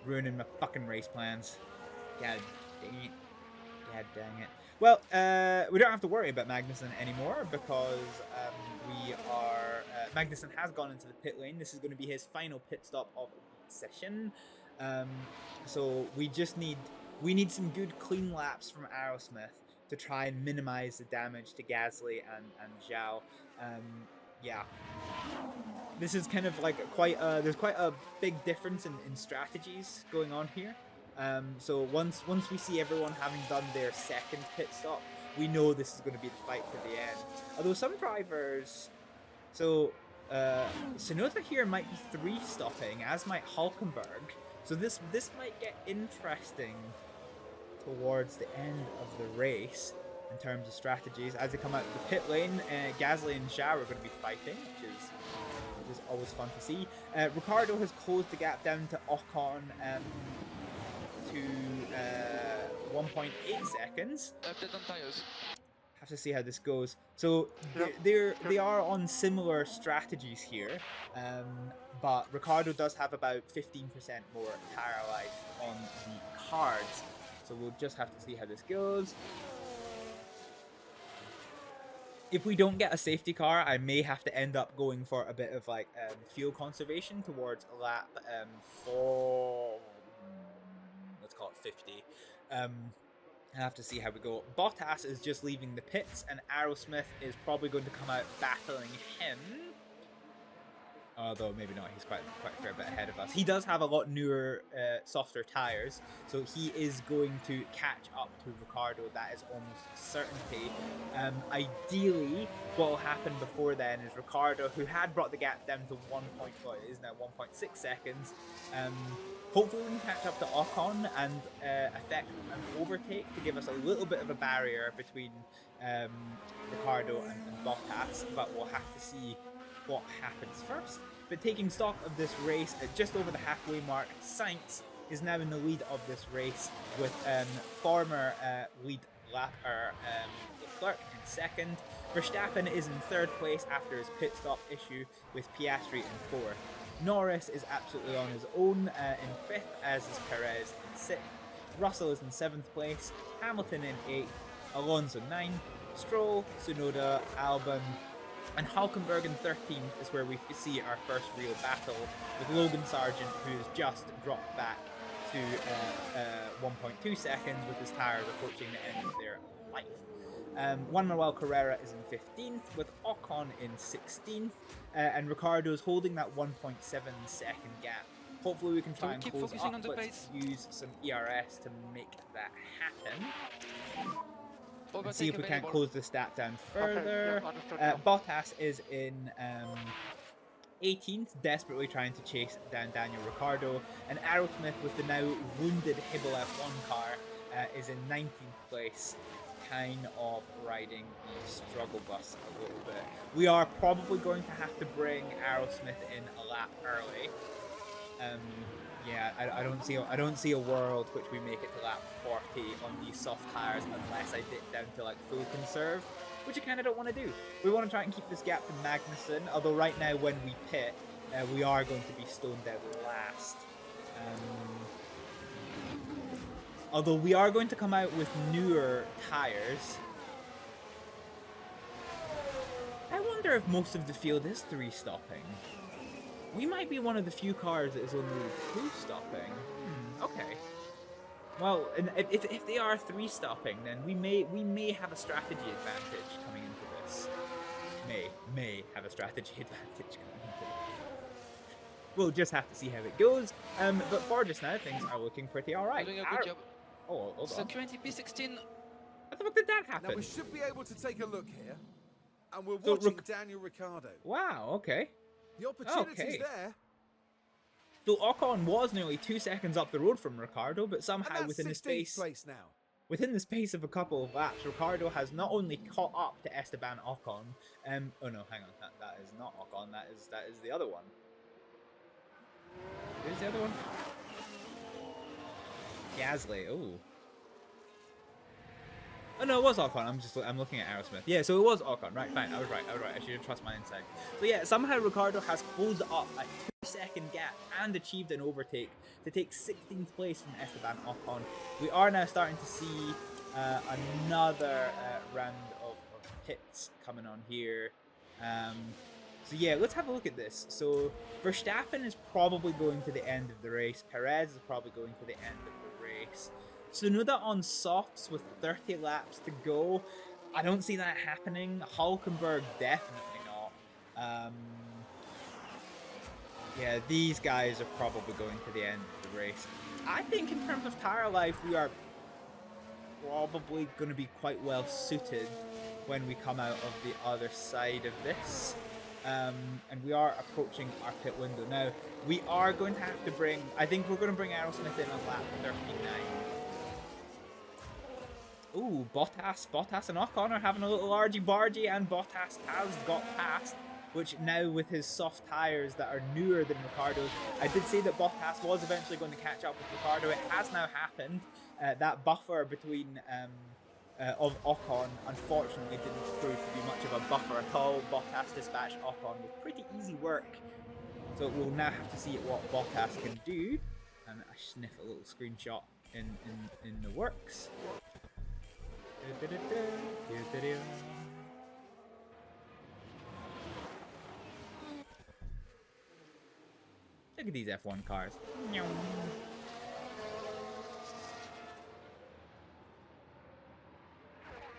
Ruining my fucking race plans. God dang it. God dang it. Well, we don't have to worry about Magnussen anymore, because Magnussen has gone into the pit lane. This is going to be his final pit stop of the session. So we need some good clean laps from Aerosmith to try and minimize the damage to Gasly and Zhao. Yeah. This is kind of like there's quite a big difference in strategies going on here. So once we see everyone having done their second pit stop, we know this is going to be the fight to the end. Although some drivers, so Tsunoda here might be 3-stopping, as might Hulkenberg. So this might get interesting towards the end of the race in terms of strategies. As they come out of the pit lane, Gasly and Zhao are going to be fighting, which is always fun to see. Ricciardo has closed the gap down to Ocon to 1.8 seconds. Update on tires. Have to see how this goes. So they are on similar strategies here, but Ricciardo does have about 15% more tire life on the cards. So we'll just have to see how this goes. If we don't get a safety car, I may have to end up going for a bit of like fuel conservation towards lap 4. Let's call it 50. I have to see how we go. Bottas is just leaving the pits, and Aerosmith is probably going to come out battling him. Although maybe not, he's quite a fair bit ahead of us. He does have a lot newer, softer tires, so he is going to catch up to Ricciardo. That is almost a certainty. Ideally, what will happen before then is Ricciardo, who had brought the gap down to 1.6 seconds, hopefully we can catch up to Ocon and effect an overtake to give us a little bit of a barrier between Ricciardo and Bottas, but we'll have to see what happens first. But taking stock of this race at just over the halfway mark, Sainz is now in the lead of this race with former lead lapper Leclerc in second. Verstappen is in third place after his pit stop issue, with Piastri in fourth. Norris is absolutely on his own in 5th, as is Perez in 6th. Russell is in 7th place, Hamilton in 8th, Alonso 9th, Stroll, Tsunoda, Albon, and Hülkenberg in 13th is where we see our first real battle with Logan Sargent, who's just dropped back to 1.2 seconds with his tyres approaching the end of their life. Juan Manuel Carrera is in 15th with Ocon in 16th, and Ricciardo's holding that 1.7 second gap. Hopefully we can try and keep close focusing up, on the but pace. use some ERS to make that happen. And Overtake see if we can't available. close the stat down further. yeah, understood, yeah. Bottas is in 18th, desperately trying to chase down Daniel Ricciardo, and Aerosmith with the now wounded Hibble F1 car is in 19th place, kind of riding the struggle bus a little bit. We are probably going to have to bring Aerosmith in a lap early. Yeah, I don't see a world which we make it to lap 40 on these soft tires unless I dip down to like full conserve, which I kind of don't want to do. We want to try and keep this gap to Magnussen, although right now when we pit, we are going to be stone dead last. Although we are going to come out with newer tires. I wonder if most of the field is 3-stopping. We might be one of the few cars that is only 2-stopping. Okay. Well, and if they are 3-stopping, then we may have a strategy advantage coming into this. May have a strategy advantage coming into this. We'll just have to see how it goes. But for just now, things are looking pretty alright. Doing a good job. Oh, hold So on. currently P16. What the fuck did that happen? Now we should be able to take a look here. And we're So watching Daniel Ricciardo. Wow, okay. The opportunity's Okay. there. So Ocon was nearly 2 seconds up the road from Ricciardo, but And somehow that's within the 16th space place now. within the space of a couple of laps, Ricciardo has not only caught up to Esteban Ocon. Oh no, hang on, that is not Ocon. That is the other one. Who's the other one? Gasly. Oh. Oh no, it was Ocon. I'm looking at Aerosmith. Yeah, so it was Ocon. Right, fine. I was right. I should have trusted my instinct. So yeah, somehow Ricciardo has closed up a 2-second gap and achieved an overtake to take 16th place from Esteban Ocon. We are now starting to see another round of pits coming on here. So yeah, let's have a look at this. So Verstappen is probably going to the end of the race. Perez is probably going to the end of the race. Tsunoda on softs with 30 laps to go. I don't see that happening. Hülkenberg, definitely not. Yeah, these guys are probably going to the end of the race. I think in terms of tyre life, we are probably going to be quite well suited when we come out of the other side of this. And we are approaching our pit window now. We are going to have to bring, I think we're going to bring Aerosmith in on lap 39. Ooh, Bottas and Ocon are having a little argy-bargy, and Bottas has got past, which now with his soft tyres that are newer than Ricciardo's, I did say that Bottas was eventually going to catch up with Ricciardo. It has now happened. That buffer between of Ocon unfortunately didn't prove to be much of a buffer at all. Bottas dispatched Ocon with pretty easy work. So we'll now have to see what Bottas can do. And I sniff a little screenshot in the works. Look at these F1 cars.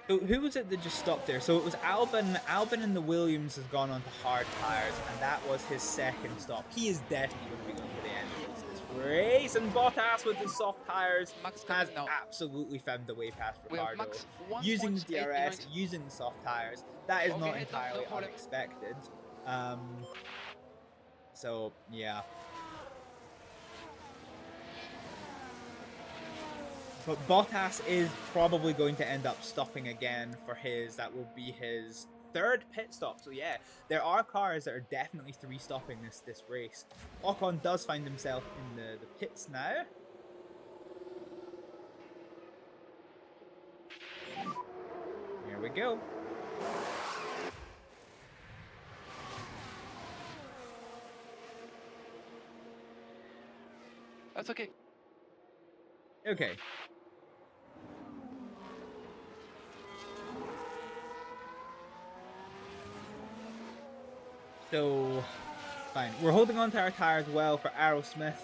So who was it that just stopped there? So it was Albon. Albon in the Williams has gone on to hard tyres, and that was his second stop. He is definitely going to be going to the end of this race. And Bottas with his soft tyres has absolutely found the way past Ricciardo. Using the DRS, using the soft tyres, that is not entirely unexpected. So yeah. But Bottas is probably going to end up stopping again for that will be his third pit stop. So yeah, there are cars that are definitely 3-stopping this race. Ocon does find himself in the pits now. Here we go. That's okay. Okay. So, fine. We're holding on to our tires well for Aerosmith.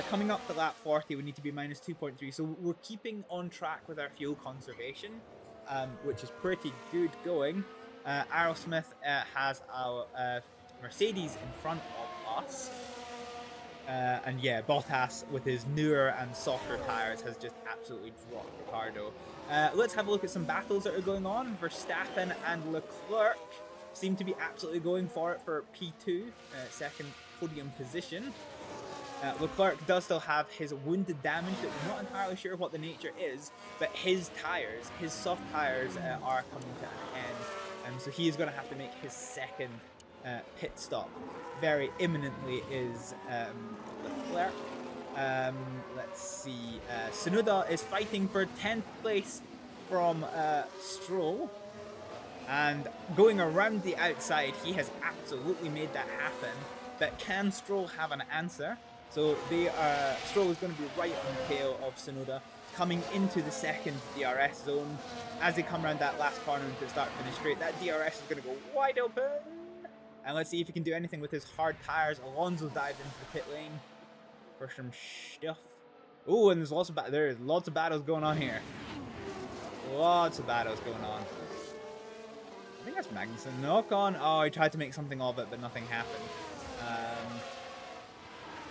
Coming up to lap 40, we need to be minus 2.3. So we're keeping on track with our fuel conservation, which is pretty good going. Aerosmith has our Mercedes in front of us. And yeah, Bottas with his newer and softer tires has just absolutely dropped Ricardo. Let's have a look at some battles that are going on. Verstappen and Leclerc seem to be absolutely going for it for P2, second podium position. Leclerc does still have his wounded damage that we're not entirely sure what the nature is, but his tires, his soft tires, are coming to an end. So he is going to have to make his second pit stop very imminently is Leclerc. Let's see. Tsunoda is fighting for 10th place from Stroll. And going around the outside, he has absolutely made that happen. But can Stroll have an answer? So Stroll is going to be right on the tail of Tsunoda, coming into the second DRS zone. As they come around that last corner into the start-finish straight, that DRS is going to go wide open. And let's see if he can do anything with his hard tires. Alonso dives into the pit lane for some stuff. Oh, and there's lots of battles going on here. Lots of battles going on. I think that's Magnussen. Knock on. Oh, he tried to make something of it, but nothing happened.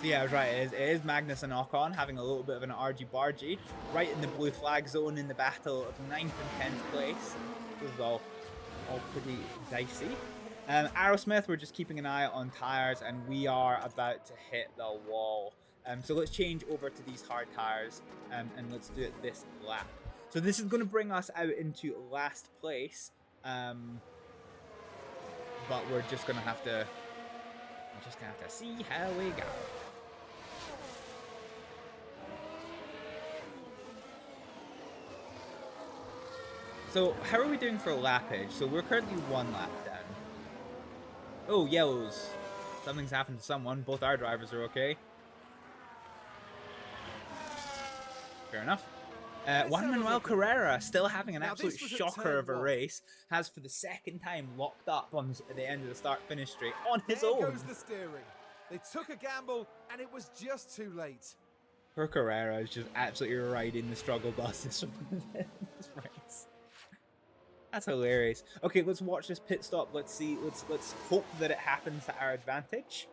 So yeah, I was right. It is Magnussen Ocon having a little bit of an argy-bargy. Right in the blue flag zone in the battle of 9th and 10th place. This is all pretty dicey. Aerosmith, we're just keeping an eye on tires, and we are about to hit the wall. So let's change over to these hard tires, and let's do it this lap. So this is going to bring us out into last place. But we're just gonna have to see how we go. So how are we doing for lappage? So we're currently 1 lap down. Oh, yellows. Something's happened to someone. Both our drivers are okay. Fair enough. Juan Manuel Carrera, still having an absolute shocker of a race, has for the second time locked up on the end of the start-finish straight on his own. There goes the steering. They took a gamble, and it was just too late. Poor Carrera is just absolutely riding the struggle bus this race. That's hilarious. Okay, let's watch this pit stop. Let's see. Let's hope that it happens to our advantage.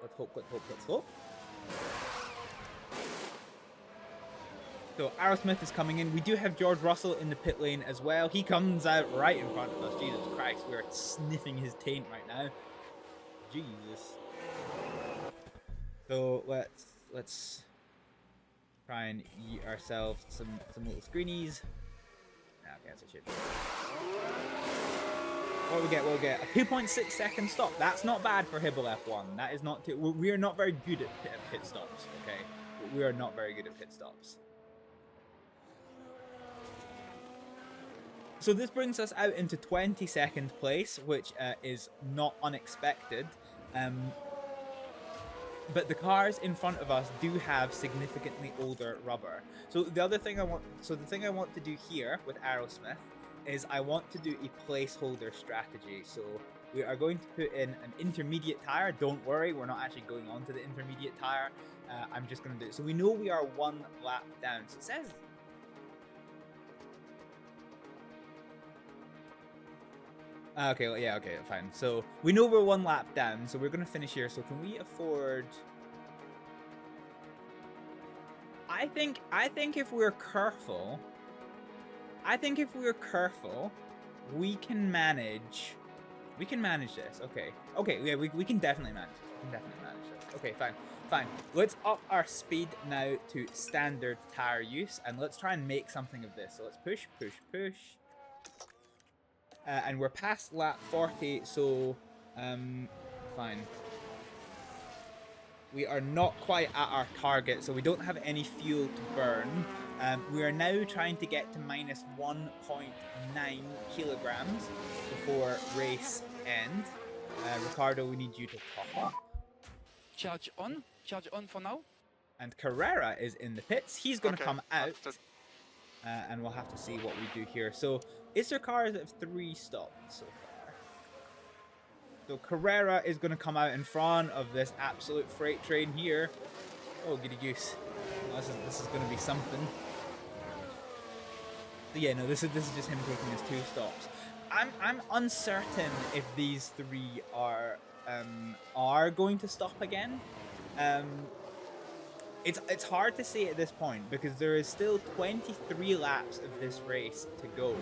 Let's hope. So Aerosmith is coming in. We do have George Russell in the pit lane as well. He comes out right in front of us. Jesus Christ, we're sniffing his taint right now. Jesus. So let's try and eat ourselves some little screenies. Nah, okay, that's a shit. What we get? A 2.6 second stop. That's not bad for Hibble F1. That is not too. We are not very good at pit stops. Okay, we are not very good at pit stops. So this brings us out into 22nd place, which is not unexpected. But the cars in front of us do have significantly older rubber. So the thing I want to do here with Aerosmith is I want to do a placeholder strategy. So we are going to put in an intermediate tire. Don't worry, we're not actually going on to the intermediate tire. I'm just going to do it. So we know we are 1 lap down. So it says... Okay, well, yeah, okay, fine. So we know we're 1 lap down, so we're gonna finish here. So can we afford? I think if we're careful, we can manage. We can manage this. Okay, yeah, we can definitely manage this. We can definitely manage this. Okay, fine. Let's up our speed now to standard tire use, and let's try and make something of this. So let's push. And we're past lap 40, so fine. We are not quite at our target, so we don't have any fuel to burn. We are now trying to get to minus 1.9 kilograms before race end. Ricardo, we need you to top up. Charge on for now. And Carrera is in the pits. He's going to Okay, come out. understood. And we'll have to see what we do here. So, is there cars that have 3 stopped so far? So, Carrera is going to come out in front of this absolute freight train here. Oh, giddy goose. Oh, this is going to be something. So yeah, no, this is just him taking his 2 stops. I'm uncertain if these 3 are going to stop again. It's hard to say at this point because there is still 23 laps of this race to go.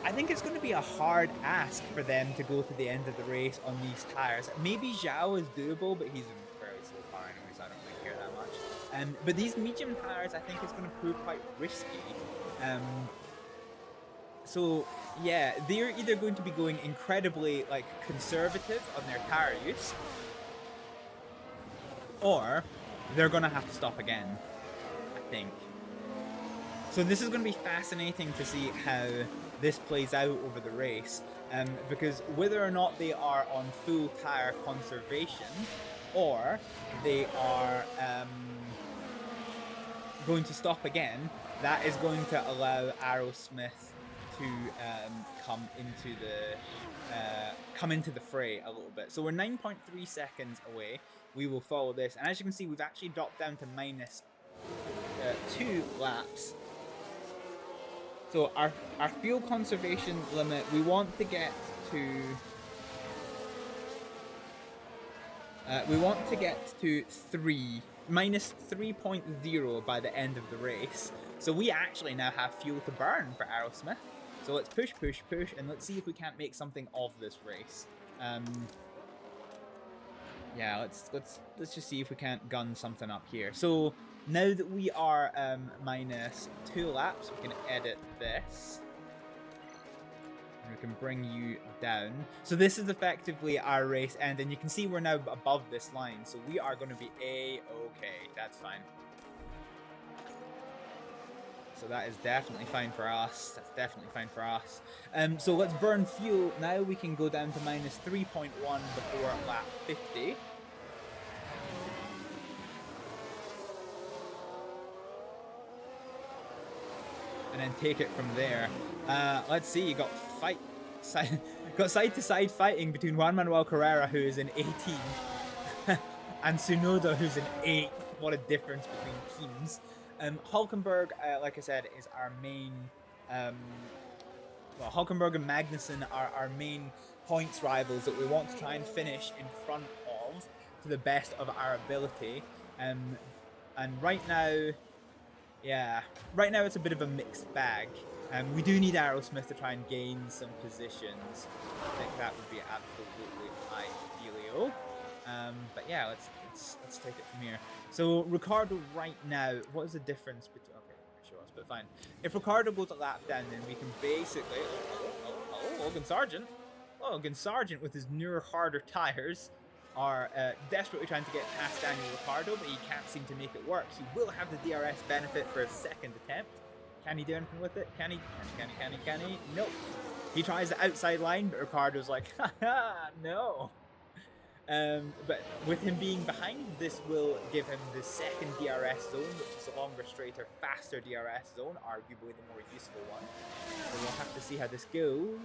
I think it's going to be a hard ask for them to go to the end of the race on these tires. Maybe Zhao is doable, but he's a fairly slow car anyway, so I don't really care that much. But these medium tires, I think, is going to prove quite risky. So yeah, they're either going to be going incredibly conservative on their tire use, or they're going to have to stop again, I think. So this is going to be fascinating to see how this plays out over the race, because whether or not they are on full tire conservation, or they are going to stop again, that is going to allow Aerosmith to come into the fray a little bit. So we're 9.3 seconds away. We will follow this, and as you can see, we've actually dropped down to minus 2 laps. So our fuel conservation limit, we want to get to minus 3.0 by the end of the race. So we actually now have fuel to burn for Aerosmith. So let's push, and let's see if we can't make something of this race. Yeah, let's just see if we can't gun something up here. So now that we are minus 2 laps, we can edit this. And we can bring you down. So this is effectively our race end, and you can see we're now above this line. So we are going to be A-okay. That's fine. So that is definitely fine for us. That's definitely fine for us. So let's burn fuel. Now we can go down to minus 3.1 before lap 50. And then take it from there. Let's see, you got side-to-side fighting between Juan Manuel Carrera, who is in 18th, and Tsunoda, who's in 8th. What a difference between teams. Hulkenberg, like I said, is our main... well, Hulkenberg and Magnussen are our main points rivals that we want to try and finish in front of to the best of our ability. And right now... Yeah, right now it's a bit of a mixed bag. We do need Aerosmith to try and gain some positions. I think that would be absolutely ideal. But yeah, let's take it from here. So Ricardo right now, what is the difference between? Okay, show us, but fine. If Ricardo goes a lap down, then we can basically. Oh, Logan Sargent. Logan Sargent with his newer, harder tires are desperately trying to get past Daniel Ricciardo, but he can't seem to make it work. He will have the DRS benefit for a second attempt. Can he do anything with it? Can he? Nope. He tries the outside line, but Ricciardo's like, haha, no. But with him being behind, this will give him the second DRS zone, which is a longer, straighter, faster DRS zone, arguably the more useful one. So we'll have to see how this goes.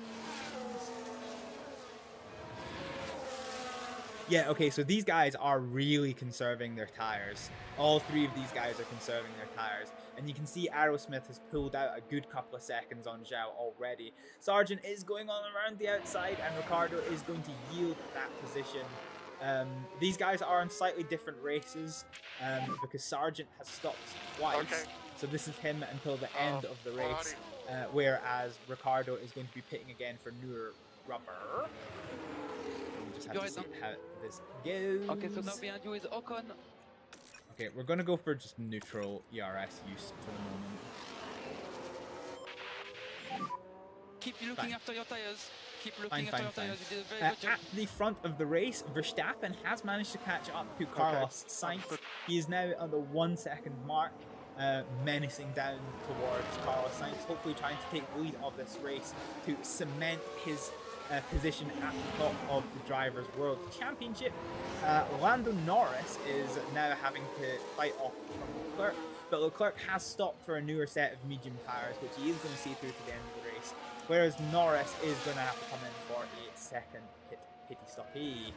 Yeah, okay, so these guys are really conserving their tires. All 3 of these guys are conserving their tires. And you can see Aerosmith has pulled out a good couple of seconds on Zhao already. Sargent is going on around the outside, and Ricciardo is going to yield that position. These guys are on slightly different races, because Sargent has stopped twice. Okay. So this is him until the end of the race, whereas Ricciardo is going to be pitting again for newer rubber. Have to see how this goes. Okay, so now behind you is Ocon. Okay, we're gonna go for just neutral ERS use for the moment. Keep looking after your tires. Keep looking after your tires. You did a very good job. At the front of the race, Verstappen has managed to catch up to Carlos Sainz. He is now on the 1 second mark, menacing down towards Carlos Sainz, hopefully trying to take the lead of this race to cement his position at the top of the Drivers' World Championship. Lando Norris is now having to fight off from Leclerc, but Leclerc has stopped for a newer set of medium tires, which he is going to see through to the end of the race, whereas Norris is going to have to come in for a second pitty stoppie.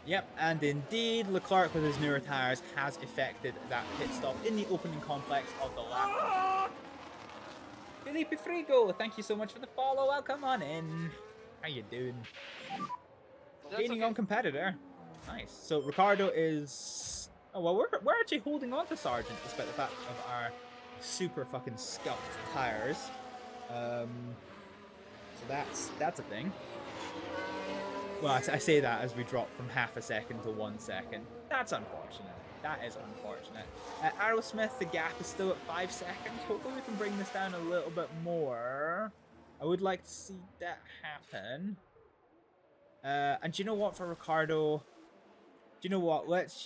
Yep, and indeed, Leclerc with his newer tyres has effected that pit stop in the opening complex of the lap. Felipe Frigo, thank you so much for the follow. Welcome on in. How you doing? Gaining on competitor. Nice. So Ricardo is... Oh, well, we're actually holding on to Sargent despite the fact of our super fucking scuffed tyres. So that's a thing. Well, I say that as we drop from half a second to 1 second. That's unfortunate. That is unfortunate. Aerosmith, the gap is still at 5 seconds. Hopefully we can bring this down a little bit more. I would like to see that happen. And do you know what, for Ricardo? Do you know what? Let's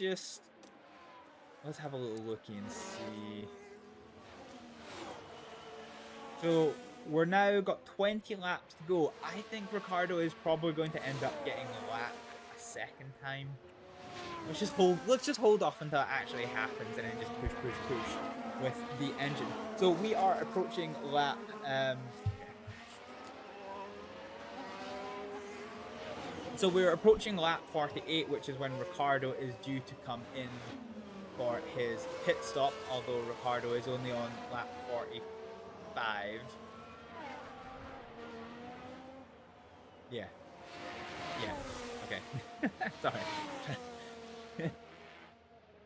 have a little looky and see. So we're now got 20 laps to go. I think Ricardo is probably going to end up getting a lap a second time. Let's just hold off until it actually happens and then just push with the engine. So we are approaching lap So we're approaching lap 48, which is when Ricardo is due to come in for his pit stop, although Ricardo is only on lap 45. Yeah. Okay. Sorry.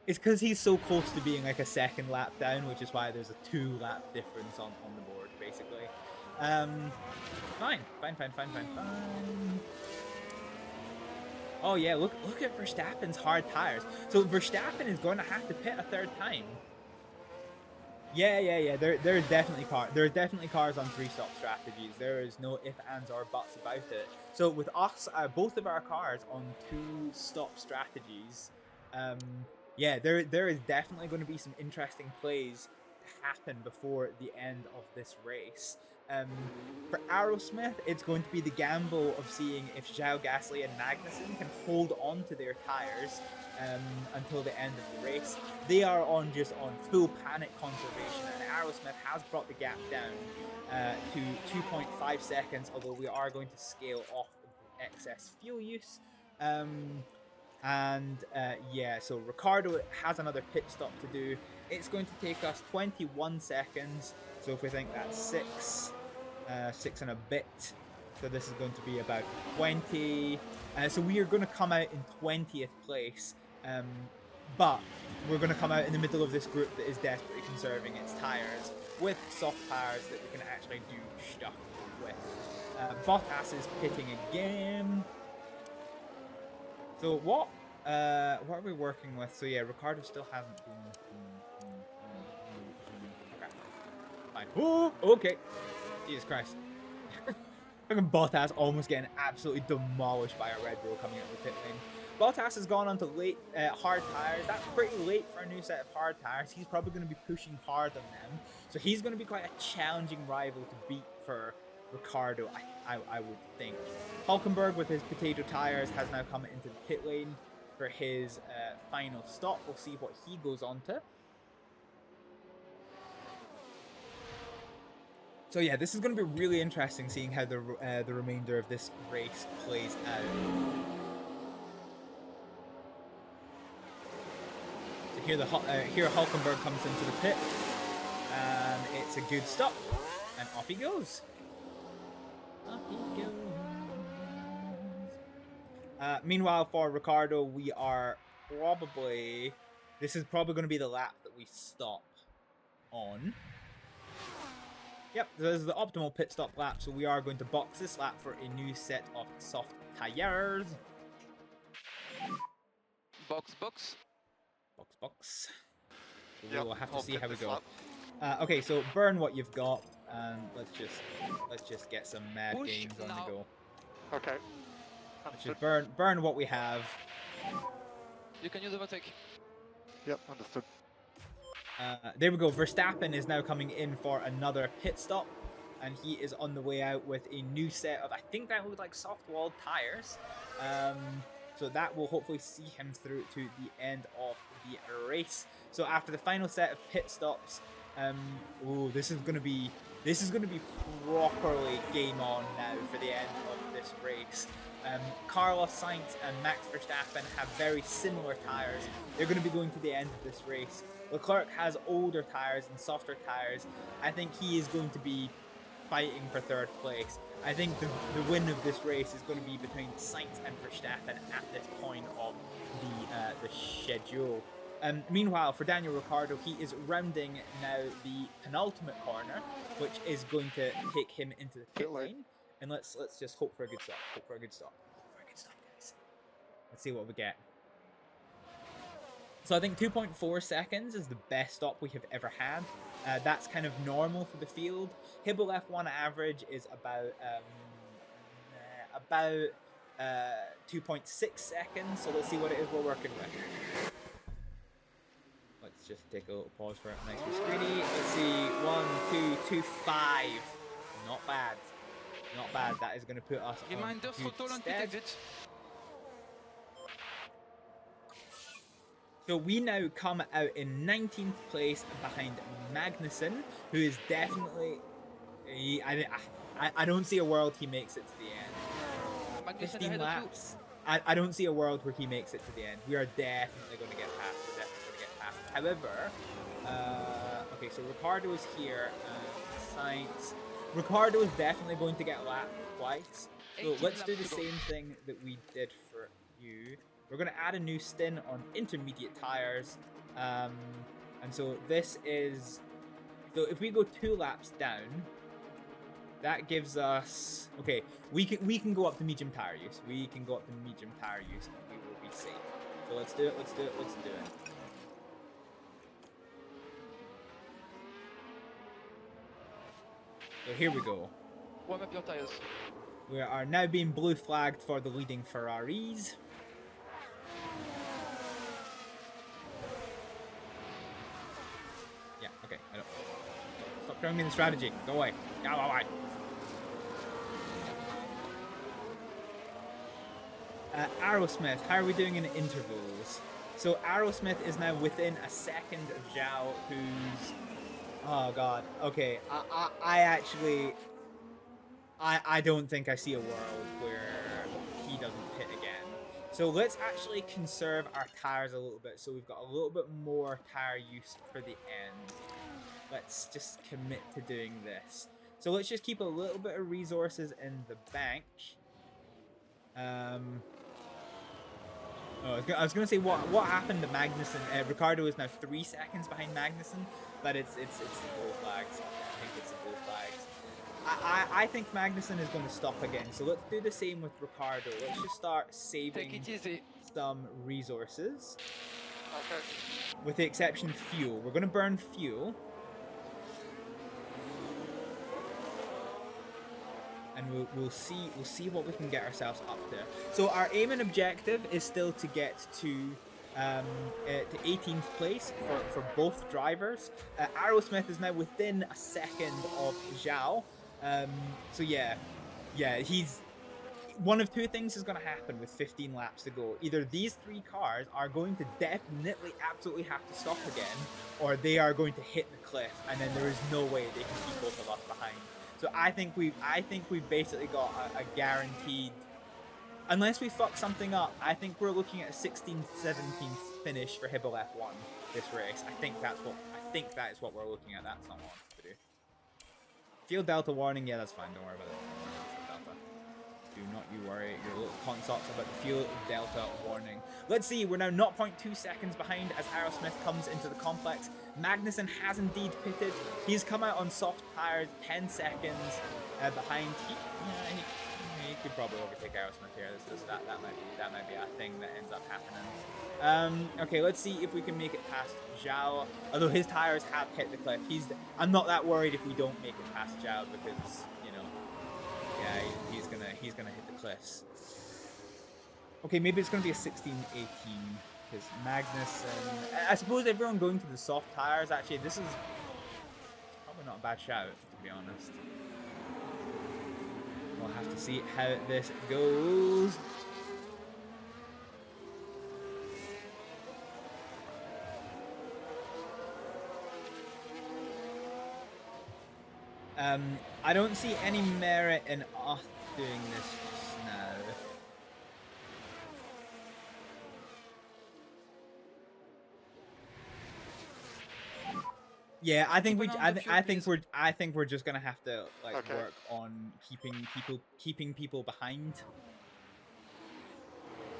It's because he's so close to being like a second lap down, which is why there's a 2 lap difference on the board, basically. Fine. Oh yeah, look at Verstappen's hard tires. So Verstappen is going to have to pit a 3rd time. Yeah. There are definitely cars on 3-stop strategies. There is no ifs, ands, or buts about it. So with us, both of our cars on 2-stop strategies, yeah, there is definitely going to be some interesting plays to happen before the end of this race. For Aerosmith, it's going to be the gamble of seeing if Zhao Gasly and Magnussen can hold on to their tires until the end of the race. They are on full panic conservation, and Aerosmith has brought the gap down to 2.5 seconds, although we are going to scale off the excess fuel use. Yeah, so Ricardo has another pit stop to do. It's going to take us 21 seconds. So if we think that's 6 and a bit, so this is going to be about 20. So we are going to come out in 20th place, but we're going to come out in the middle of this group that is desperately conserving its tires with soft tires that we can actually do stuff with. Bottas is pitting again. So what are we working with? So yeah, Ricardo still hasn't been. Fine. Oh, okay. Jesus Christ. Fucking Bottas almost getting absolutely demolished by a Red Bull coming out of the pit lane. Bottas has gone onto late hard tires. That's pretty late for a new set of hard tires. He's probably going to be pushing hard on them. So he's going to be quite a challenging rival to beat for Ricardo, I would think. Hulkenberg with his potato tires has now come into the pit lane for his final stop. We'll see what he goes on to. So yeah, this is going to be really interesting seeing how the remainder of this race plays out. So here Hulkenberg comes into the pit, and it's a good stop, and off he goes. Off he goes. Meanwhile, for Ricardo, this is probably going to be the lap that we stop on. Yep, this is the optimal pit stop lap, so we are going to box this lap for a new set of soft tires. Box. So we'll have to see how we go. Okay, so burn what you've got, and let's just get some mad games on the go. Okay. Let's just burn what we have. You can use overtake. Yep, understood. There we go. Verstappen is now coming in for another pit stop, and he is on the way out with a new set of, I think that looked like soft-walled tires. So that will hopefully see him through to the end of the race. So after the final set of pit stops, this is gonna be properly game on now for the end of this race. Carlos Sainz and Max Verstappen have very similar tires. They're going to be going to the end of this race. Leclerc has older tires and softer tires. I think he is going to be fighting for third place. I think the win of this race is going to be between Sainz and Verstappen at this point of the schedule. Meanwhile, for Daniel Ricciardo, he is rounding now the penultimate corner, which is going to take him into the pit lane. And let's just hope for a good stop. Hope for a good stop. Hope for a good stop, guys. Let's see what we get. So I think 2.4 seconds is the best stop we have ever had. That's kind of normal for the field. Hibble F1 average is about 2.6 seconds. So let's see what it is we're working with. Let's just take a little pause for it. Nice and screeny. Let's see. 1, 2, 2, 5. Not bad. Not bad. That is going to put us on good stead. So we now come out in 19th place behind Magnussen, who is definitely... I don't see a world he makes it to the end. 15 laps. I don't see a world where he makes it to the end. We are definitely going to get past. We're definitely going to get past. However, okay, so Ricciardo is here. Sainz. Ricciardo is definitely going to get lapped twice. So let's do the same thing that we did for you. We're going to add a new stint on intermediate tires. And so this is... So if we go 2 laps down, that gives us... Okay, we can go up to medium tire use. We can go up to medium tire use and we will be safe. So let's do it, let's do it, let's do it. So here we go. Warm up your tires. We are now being blue flagged for the leading Ferraris. Yeah, okay, I don't... Stop showing me the strategy. Go away. Go away. Aerosmith, how are we doing in intervals? So Aerosmith is now within a second of Zhao, who's... Oh god. Okay. I don't think I see a world where he doesn't pit again. So let's actually conserve our tires a little bit, so we've got a little bit more tire use for the end. Let's just commit to doing this. So let's just keep a little bit of resources in the bank. Oh, I was gonna say what happened to Magnussen. Ricciardo is now 3 seconds behind Magnussen, but it's the bull flags. I think it's the bull flags. I think Magnussen is going to stop again. So let's do the same with Ricciardo. Let's just start saving some resources. Okay. With the exception of fuel, we're going to burn fuel. And we'll see what we can get ourselves up to. So our aim and objective is still to get to 18th place for both drivers. Aerosmith is now within a second of Zhao. So yeah, he's... One of 2 things is going to happen with 15 laps to go. Either these 3 cars are going to definitely absolutely have to stop again, or they are going to hit the cliff, and then there is no way they can keep both of us behind. So I think we've basically got a guaranteed, unless we fuck something up, I think we're looking at a 16th, 17th finish for Hibble F1 this race. I think that is what we're looking at. That's not what I want to do. Field Delta warning, yeah, that's fine. Don't worry about it. Delta. Do not you worry. Your little consorts about the Field Delta warning. Let's see. We're now 0.2 seconds behind as Aerosmith comes into the complex. Magnussen has indeed pitted. He's come out on soft tires, 10 seconds behind. He could probably overtake Aerosmith here. That might be a thing that ends up happening. Okay, let's see if we can make it past Zhao. Although his tires have hit the cliff, I'm not that worried if we don't make it past Zhao because yeah, he's gonna hit the cliffs. Okay, maybe it's gonna be a 16-18. because Magnussen... I suppose everyone going to the soft tires, actually, this is probably not a bad shout, to be honest. We'll have to see how this goes. I don't see any merit in us doing this just now. Yeah, I think we're just gonna have to like work on keeping people behind.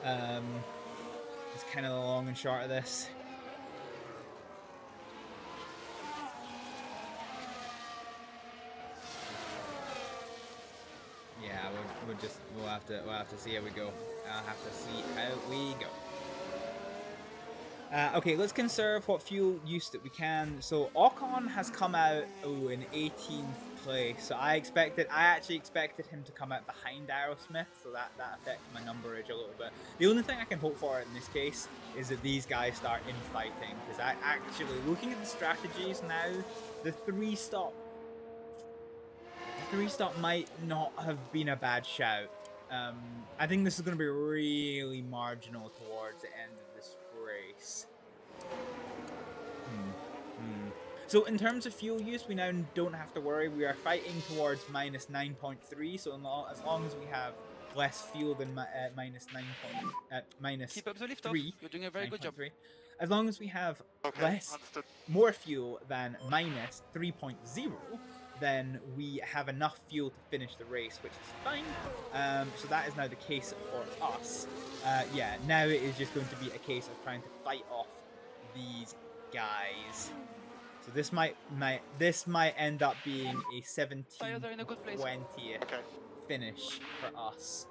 It's kind of the long and short of this. Yeah, we'll have to see how we go. I'll have to see how we go. Okay, let's conserve what fuel use that we can. So Ocon has come out in 18th place. So I actually expected him to come out behind Aerosmith, so that affects my numberage a little bit. The only thing I can hope for in this case is that these guys start infighting, because I actually, looking at the strategies now, the three stop might not have been a bad shout. I think this is going to be really marginal towards the end of this race. So in terms of fuel use, we now don't have to worry. We are fighting towards minus 9.3. So as long as we have less fuel than minus Keep up the lift off. 3, You're doing a very good job. as long as we have more fuel than minus 3.0, then we have enough fuel to finish the race, which is fine. So that is now the case for us. Yeah, now it is just going to be a case of trying to fight off these guys. So this might end up being a 17-20th finish for us.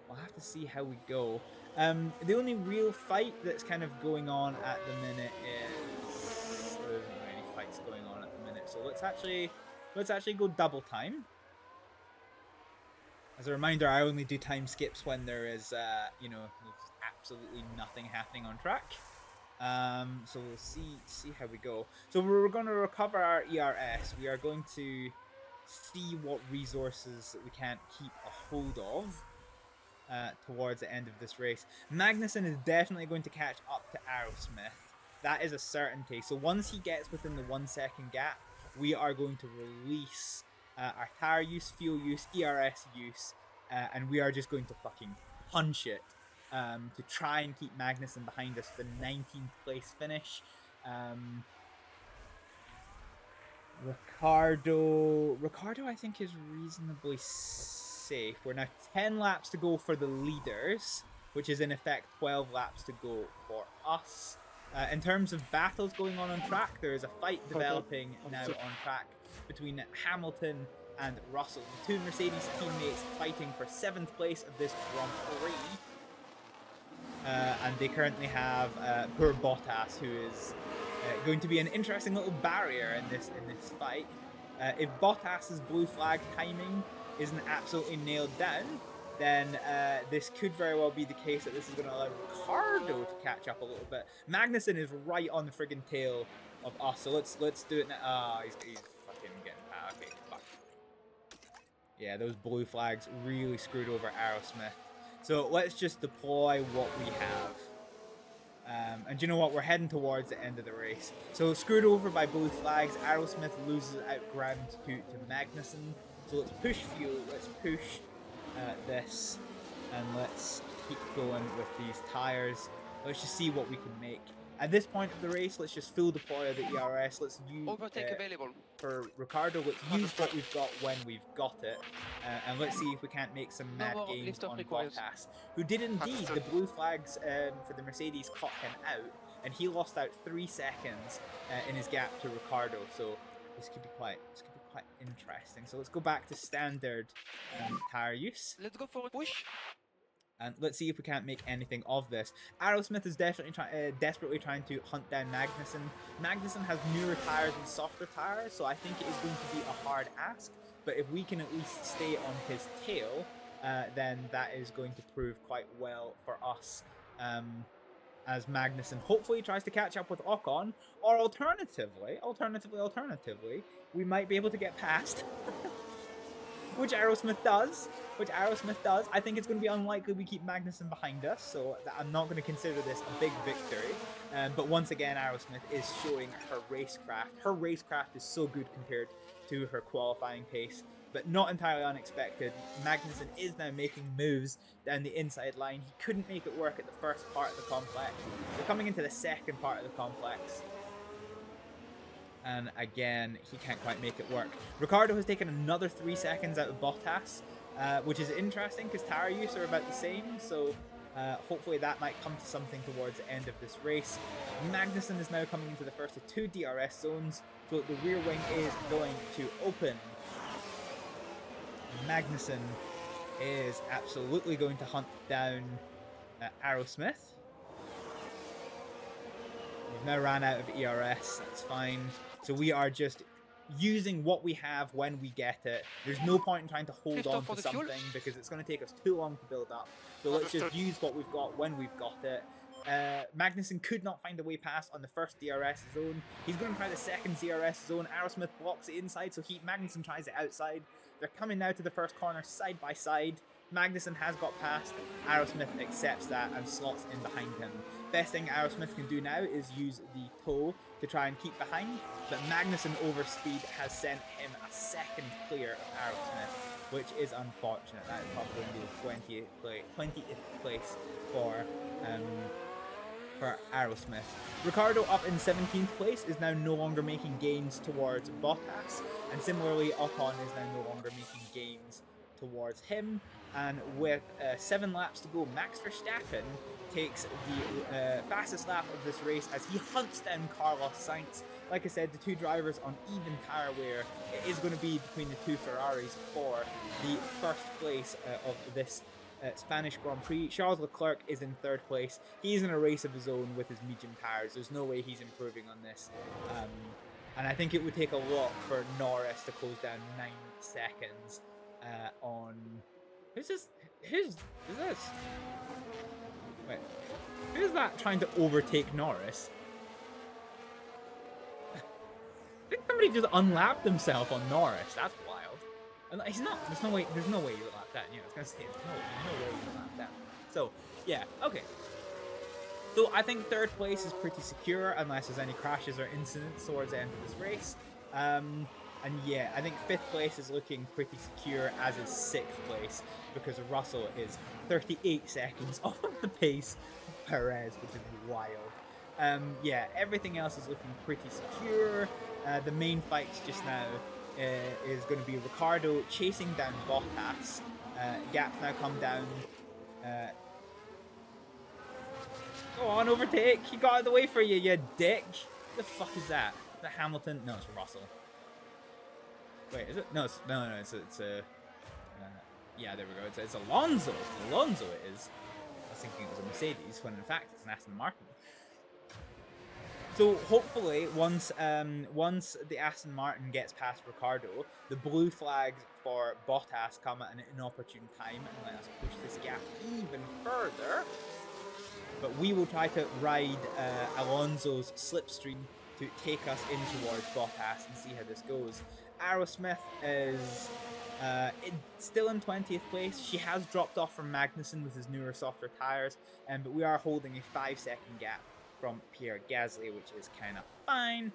We'll have to see how we go. The only real fight that's kind of going on at the minute is there isn't really any fights going on at the minute. So let's actually go double time. As a reminder, I only do time skips when there is there's absolutely nothing happening on track. So we'll see how we go. So we're going to recover our ERS. We are going to see what resources that we can't keep a hold of towards the end of this race. Magnussen is definitely going to catch up to Aerosmith. That is a certainty. So once he gets within the 1 second gap, we are going to release our tire use, fuel use, ERS use, and we are just going to fucking punch it. To try and keep Magnussen behind us for the 19th place finish. Ricardo I think is reasonably safe. We're now 10 laps to go for the leaders, which is in effect 12 laps to go for us. In terms of battles going on track, there is a fight developing now on track between Hamilton and Russell, the two Mercedes teammates fighting for 7th place of this Grand Prix. And they currently have poor Bottas, who is going to be an interesting little barrier in this fight. If Bottas's blue flag timing isn't absolutely nailed down, then this could very well be the case that this is going to allow Ricardo to catch up a little bit. Magnussen is right on the friggin' tail of us, so let's do it now. Ah, he's fucking getting power. Okay, fuck. Yeah, those blue flags really screwed over Aerosmith. So let's just deploy what we have. And you know what? We're heading towards the end of the race. So screwed over by blue flags, Aerosmith loses out ground to Magnussen. So let's push fuel, let's push this, and let's keep going with these tires. Let's just see what we can make. At this point of the race, let's just full deploy the ERS. Let's use for Ricardo. Let's use what we've got when we've got it, and let's see if we can't make some mad gains on Bottas, who did indeed. The blue flags for the Mercedes caught him out, and he lost out 3 seconds in his gap to Ricardo. So this could be quite interesting. So let's go back to standard tire use. Let's go for a push. And let's see if we can't make anything of this. Aerosmith is definitely desperately trying to hunt down Magnussen. Magnussen has newer tires and softer tires, so I think it is going to be a hard ask. But if we can at least stay on his tail, then that is going to prove quite well for us. as Magnussen hopefully tries to catch up with Ocon, or alternatively, we might be able to get past. Which Aerosmith does. I think it's going to be unlikely we keep Magnussen behind us, so I'm not going to consider this a big victory. But once again, Aerosmith is showing her racecraft. Her racecraft is so good compared to her qualifying pace, but not entirely unexpected. Magnussen is now making moves down the inside line. He couldn't make it work at the first part of the complex. We're coming into the second part of the complex, and again, he can't quite make it work. Ricciardo has taken another 3 seconds out of Bottas, which is interesting because tire use are about the same, so hopefully that might come to something towards the end of this race. Magnussen is now coming into the first of 2 DRS zones, so the rear wing is going to open. Magnussen is absolutely going to hunt down Aerosmith. We've now ran out of ERS, that's fine. So we are just using what we have when we get it. There's no point in trying to hold on to something because it's going to take us too long to build up. So let's just use what we've got when we've got it. Magnussen could not find a way past on the first DRS zone. He's going to try the second DRS zone. Aerosmith blocks the inside, so Magnussen tries it outside. They're coming now to the first corner side by side. Magnussen has got past. Aerosmith accepts that and slots in behind him. Best thing Aerosmith can do now is use the toe to try and keep behind, but Magnussen over speed has sent him a second clear of Aerosmith, which is unfortunate. That is probably the 20th place for Aerosmith. Ricciardo up in 17th place is now no longer making gains towards Bottas, and similarly Ocon is now no longer making gains towards him. And with 7 laps to go, Max Verstappen takes the fastest lap of this race as he hunts down Carlos Sainz. Like I said, the 2 drivers on even tyre wear. It is going to be between the 2 Ferraris for the first place of this Spanish Grand Prix. Charles Leclerc is in 3rd place. He's in a race of his own with his medium tyres. There's no way he's improving on this. And I think it would take a lot for Norris to close down 9 seconds on... Who's this? Wait. Who's that trying to overtake Norris? I think somebody just unlapped himself on Norris. That's wild. And he's not. There's no way you lap that. Yeah, I was gonna say there's no way you lap that. So yeah, okay. So I think 3rd place is pretty secure unless there's any crashes or incidents towards the end of this race. And yeah, I think 5th place is looking pretty secure, as is 6th place, because Russell is 38 seconds off of the pace of Perez, which is wild. Yeah, everything else is looking pretty secure. The main fights just now is going to be Ricciardo chasing down Bottas. Gap's now come down. Go on, overtake! He got out of the way for you, you dick! What the fuck is that? Is that Hamilton? No, it's Russell. Wait, is it? No, it's yeah, there we go. It's Alonso. Alonso it is. I was thinking it was a Mercedes, when in fact it's an Aston Martin. So hopefully, once the Aston Martin gets past Ricciardo, the blue flags for Bottas come at an inopportune time and let us push this gap even further. But we will try to ride Alonso's slipstream to take us in towards Bottas and see how this goes. Aerosmith is still in 20th place. She has dropped off from Magnussen with his newer, softer tyres, but we are holding a 5-second gap from Pierre Gasly, which is kind of fine.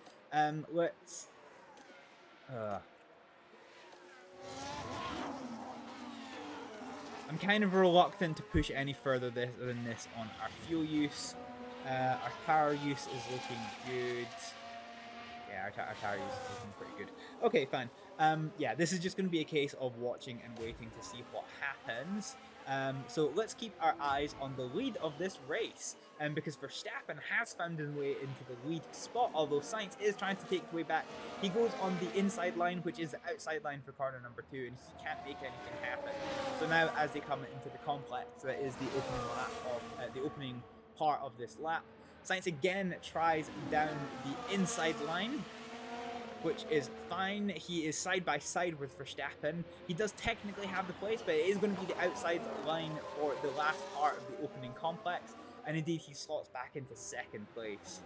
Let's... I'm kind of reluctant to push any further than this on our fuel use. Our power use is looking good. Yeah, our tire use is looking pretty good. Okay, fine. Yeah, this is just going to be a case of watching and waiting to see what happens. So let's keep our eyes on the lead of this race. Because Verstappen has found his way into the lead spot, although Sainz is trying to take the way back. He goes on the inside line, which is the outside line for corner number 2, and he can't make anything happen. So now, as they come into the complex, that is the opening lap of the opening part of this lap. Sainz again tries down the inside line, which is fine. He is side by side with Verstappen. He does technically have the place, but it is going to be the outside line for the last part of the opening complex. and indeed he slots back into second place.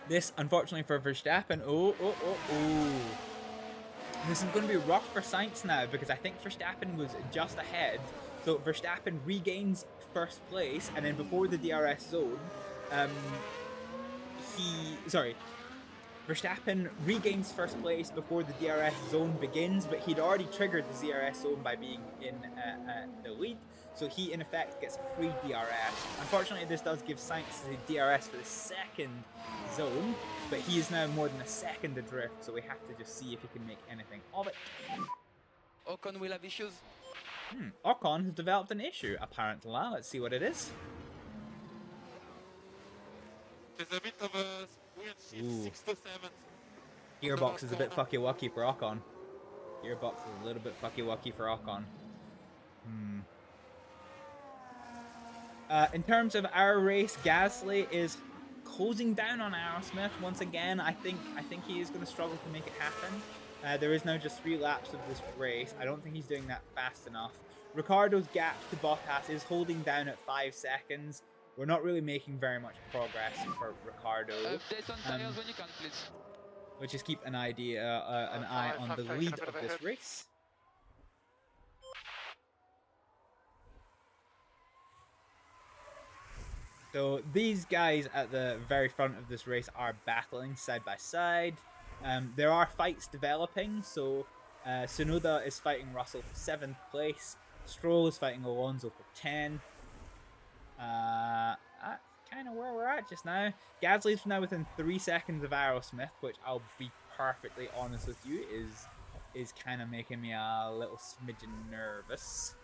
This, unfortunately for Verstappen, this is going to be rough for Sainz now, because I think Verstappen was just ahead. So Verstappen regains first place, and then before the DRS zone, Verstappen regains first place before the DRS zone begins, but he'd already triggered the DRS zone by being in the lead, so he in effect gets a free DRS. Unfortunately, this does give Sainz the DRS for the second zone, but he is now more than a second adrift, so we have to just see if he can make anything of it. Ocon will have issues. Ocon has developed an issue, apparently. Let's see what it is. There's a bit of a weird shift, 6 to 7. Gearbox is a bit fucky-wucky for Ocon. Gearbox is a little bit fucky-wucky for Ocon. In terms of our race, Gasly is closing down on Aerosmith once again. I think he is going to struggle to make it happen. There is now just 3 laps of this race. I don't think he's doing that fast enough. Ricciardo's gap to Bottas is holding down at 5 seconds. We're not really making very much progress for Ricciardo. Update on tires when you can, please. We'll just keep an eye on the lead of this race. So these guys at the very front of this race are battling side by side. There are fights developing, so Tsunoda is fighting Russell for 7th place. Stroll is fighting Alonso for 10. That's kind of where we're at just now. Gasly's now within 3 seconds of Aerosmith, which I'll be perfectly honest with you is kind of making me a little smidgen nervous.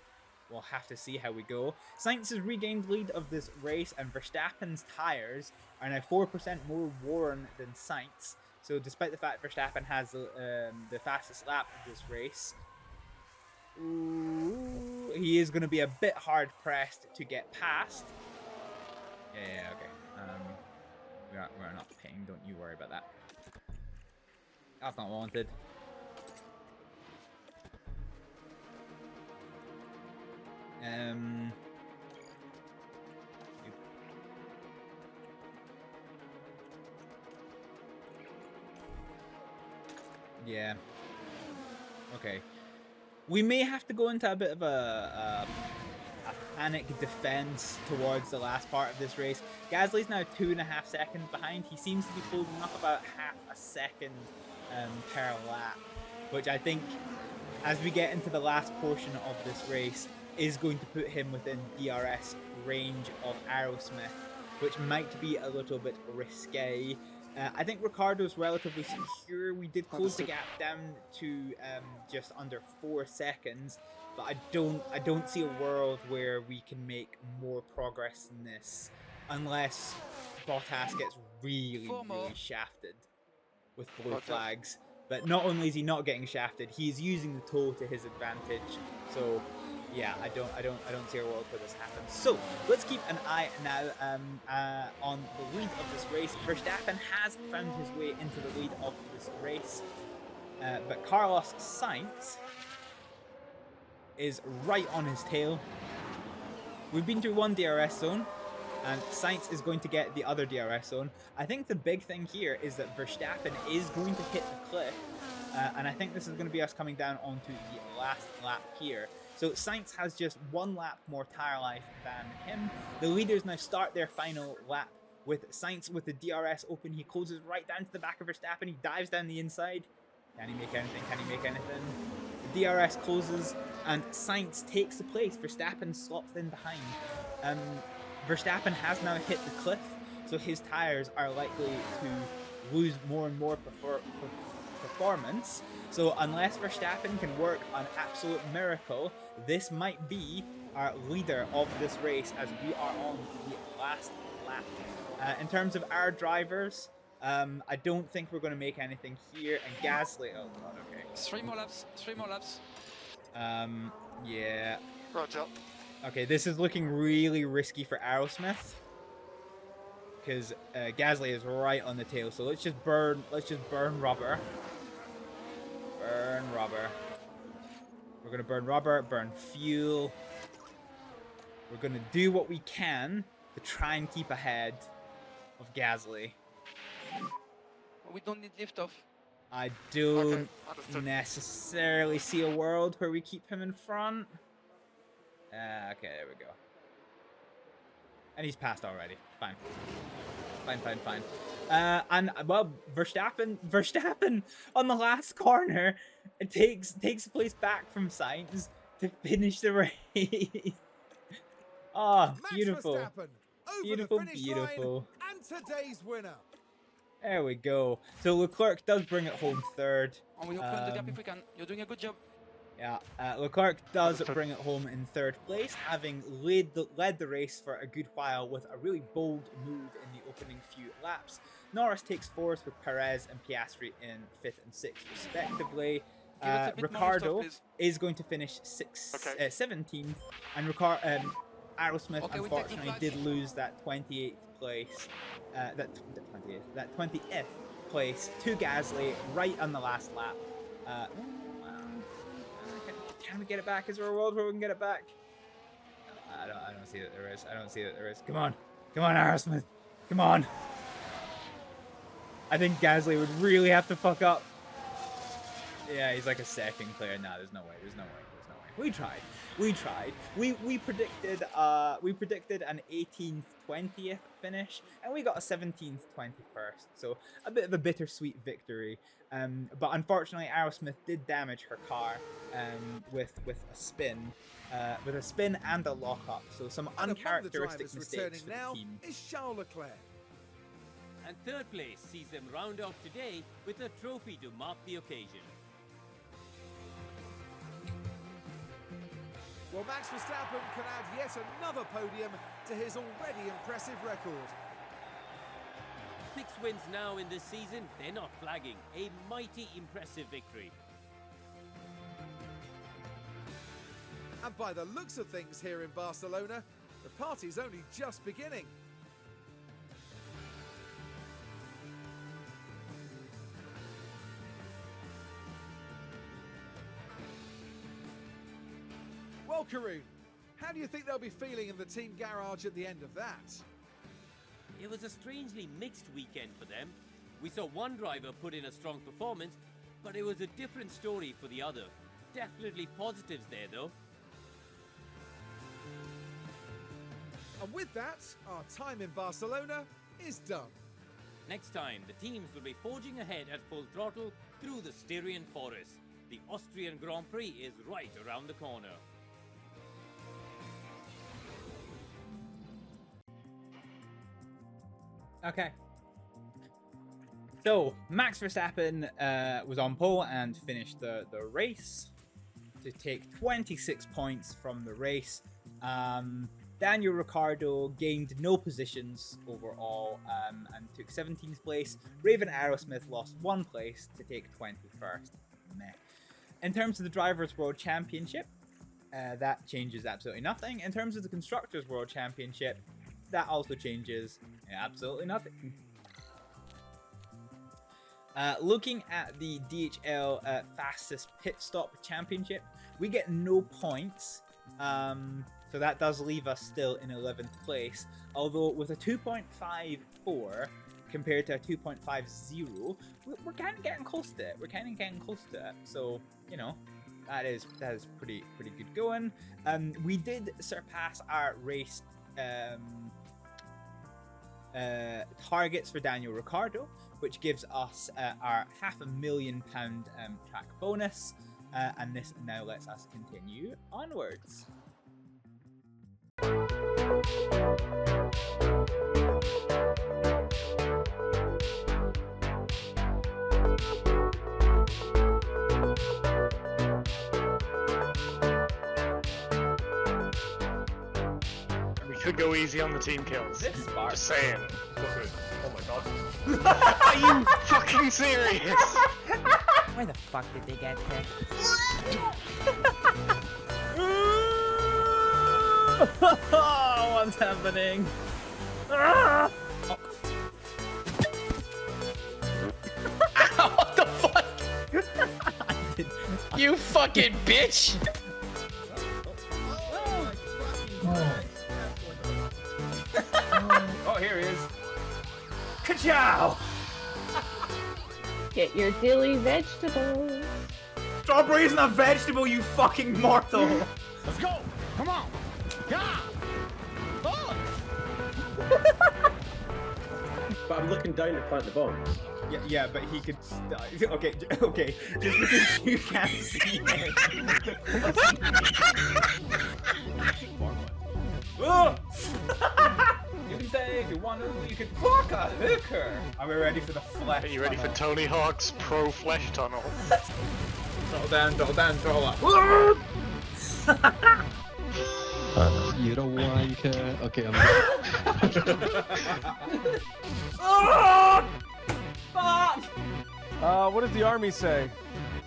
We'll have to see how we go. Sainz has regained lead of this race, and Verstappen's tyres are now 4% more worn than Sainz. So despite the fact Verstappen has the fastest lap of this race, he is going to be a bit hard pressed to get past. Yeah, okay. We're not paying. Don't you worry about that. That's not wanted. Yeah. Okay. We may have to go into a bit of a panic defense towards the last part of this race. Gasly's now 2.5 seconds behind. He seems to be closing up about half a second per lap, which I think, as we get into the last portion of this race, is going to put him within DRS range of Aerosmith, which might be a little bit risque. I think Ricciardo's relatively secure. We did close the gap down to just under 4 seconds, but I don't see a world where we can make more progress than this unless Bottas gets really shafted with blue flags. But not only is he not getting shafted, he's using the toe to his advantage. So yeah, I don't see a world where this happens. So let's keep an eye now on the lead of this race. Verstappen has found his way into the lead of this race, but Carlos Sainz is right on his tail. We've been through one DRS zone, and Sainz is going to get the other DRS zone. I think the big thing here is that Verstappen is going to hit the cliff, and I think this is going to be us coming down onto the last lap here. So Sainz has just 1 lap more tyre life than him. The leaders now start their final lap with Sainz with the DRS open. He closes right down to the back of Verstappen. He dives down the inside. Can he make anything? Can he make anything? The DRS closes and Sainz takes the place. Verstappen slots in behind. Verstappen has now hit the cliff, so his tyres are likely to lose more and more performance. So unless Verstappen can work an absolute miracle, this might be our leader of this race as we are on the last lap. In terms of our drivers, I don't think we're going to make anything here. And Gasly, oh god, okay. 3 more laps, 3 more laps. Yeah. Roger. Okay, this is looking really risky for Aerosmith, because Gasly is right on the tail. So let's just burn rubber. Burn rubber. We're going to burn rubber, burn fuel. We're going to do what we can to try and keep ahead of Gasly. We don't need liftoff. I don't Okay, understood. necessarily see a world where we keep him in front. Okay, there we go. And he's passed already. Fine. Fine. And well, Verstappen on the last corner, it takes place back from Sainz to finish the race. Oh, Max beautiful. Verstappen over Beautiful, the finish beautiful. line and today's winner. There we go. So Leclerc does bring it home third. And we open the gap if we can. You're doing a good job. Yeah, Leclerc does bring it home in third place, having led the race for a good while with a really bold move in the opening few laps. Norris takes fourth with Perez and Piastri in 5th and 6th respectively. Give us a bit more Ricardo stuff, is going to finish 17th, and Aerosmith Okay, we take the unfortunately flag. did lose that 28th place, that 20th place to Gasly right on the last lap. Can we get it back? Is there a world where we can get it back? I don't see that there is. I don't see that there is. Come on, Aerosmith, come on. I think Gasly would really have to fuck up. Yeah, he's like a second clear. Nah, there's no way. We tried. We predicted an 18th, 20th finish, and we got a 17th, 21st. So a bit of a bittersweet victory. But unfortunately, Aerosmith did damage her car with a spin and a lockup. So some And among the uncharacteristic drivers mistakes returning for the now team. is Charles Leclerc. And third place sees them round off today with a trophy to mark the occasion. Well, Max Verstappen can add yet another podium to his already impressive record. 6 wins now in this season, they're not flagging. A mighty impressive victory. And by the looks of things here in Barcelona, the party's only just beginning. Well, Karun, how do you think they'll be feeling in the team garage at the end of that? It was a strangely mixed weekend for them. We saw one driver put in a strong performance, but it was a different story for the other. Definitely positives there though. And with that, our time in Barcelona is done. Next time, the teams will be forging ahead at full throttle through the Styrian forest. The Austrian Grand Prix is right around the corner. Okay. So, Max Verstappen was on pole and finished the race to take 26 points from the race. Daniel Ricciardo gained no positions overall and took 17th place. Raven Aerosmith lost 1 place to take 21st. Meh. In terms of the Drivers' World Championship, that changes absolutely nothing. In terms of the Constructors' World Championship, that also changes absolutely nothing. Looking at the DHL Fastest Pit Stop Championship, we get no points. So that does leave us still in 11th place. Although with a 2.54 compared to a 2.50, we're kind of getting close to it. So, you know, that is pretty good going. We did surpass our race targets for Daniel Ricciardo, which gives us our £500,000 track bonus, and this now lets us continue onwards. We could go easy on the team kills. This spark. Just saying. Oh my god. Are you fucking serious? Where the fuck did they get here? What's happening? Ah! Oh. What the fuck? did. You fucking bitch! Oh, here he is. Ka-chow! Get your dilly vegetables. Strawberry isn't a vegetable, you fucking mortal! Let's go! Come on! Yeah! But I'm looking down to plant the bomb. Yeah, but he could. Okay, okay. Just because you can't see him. Oh! You can say if you want to, you can fuck a hooker. Are we ready for the flesh? Are you ready for Tony Hawk's Pro Flesh Tunnel? Throttle down, throttle up. You're a wanker. Okay, I'm. Oh! Fuck! What does the army say?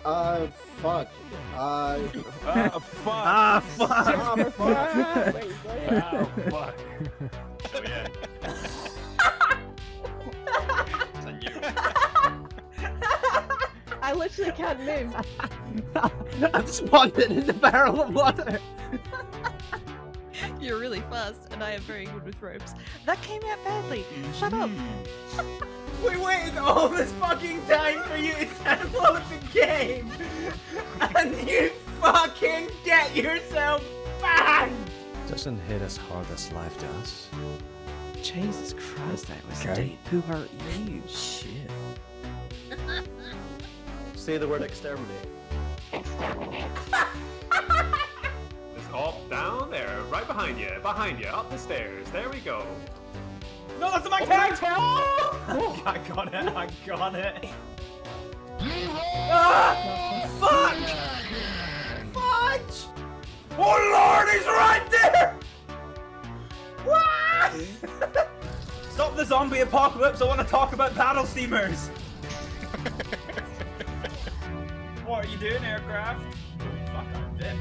Fuck. Fuck. Fuck! Fuck. Fuck. Oh yeah. I literally can't move. I'm spawned in the barrel of water. You're really fast, and I am very good with ropes. That came out badly. Shut up. We waited all this fucking time for you to download the game! And you fucking get yourself banned! Doesn't hit as hard as life does. Jesus Christ, that was Okay. deep. Who hurt you? Shit. Say the word exterminate. Just up, down, there, right behind you, up the stairs. There we go. No, that's my character! Oh, I got it, I got it. Ah! Fuck! Fudge! Oh lord, he's right there! What? Stop the zombie apocalypse, I want to talk about battle steamers! What are you doing, aircraft? Fuck, I'm dead.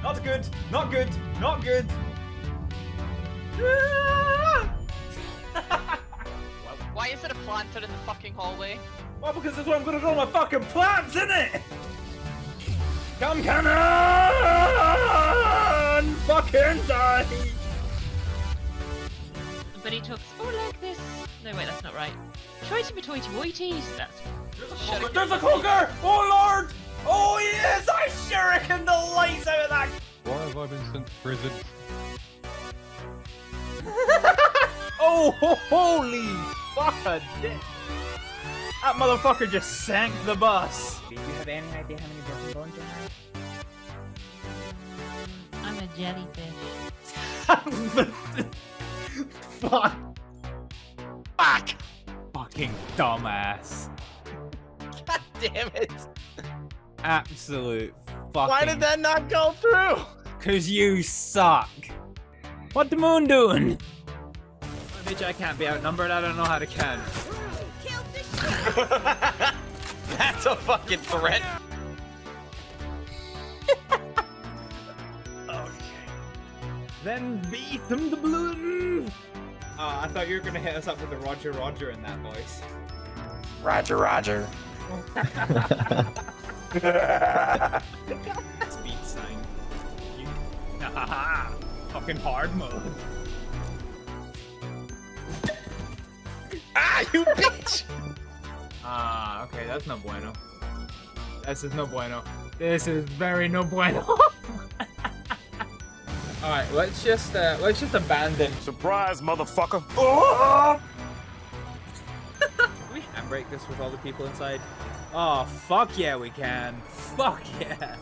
Not good, not good, not good! Why is it a planter in the fucking hallway? Well, because that's what I'm gonna do with my fucking plants, isn't it? Come cannon! Fucking die! But he talks all like this. No, wait, that's not right. Choity toity woities. That's. There's a cougar! Oh lord! Oh yes! I shuriken the lights out of that! Why have I been sent to prison? Oh, holy fuck! That motherfucker just sank the bus. Do you have any idea how many broken bones you have? I'm a jellyfish. Fuck. Fuck. Fucking dumbass. God damn it! Absolute fucking. Why did that not go through? Cause you suck. What the moon doing? Bitch, I can't be outnumbered. I don't know how to count. That's a fucking threat. Then beat them the balloon. I thought you were gonna hit us up with the Roger Roger in that voice. Roger, Roger. Speed sign. You... Fucking hard mode. Ah, you bitch! Ah, okay, that's no bueno. This is no bueno. This is very no bueno. All right, let's just abandon. Surprise, motherfucker! Oh! Can we handbrake this with all the people inside? Oh, fuck yeah, we can. Fuck yeah.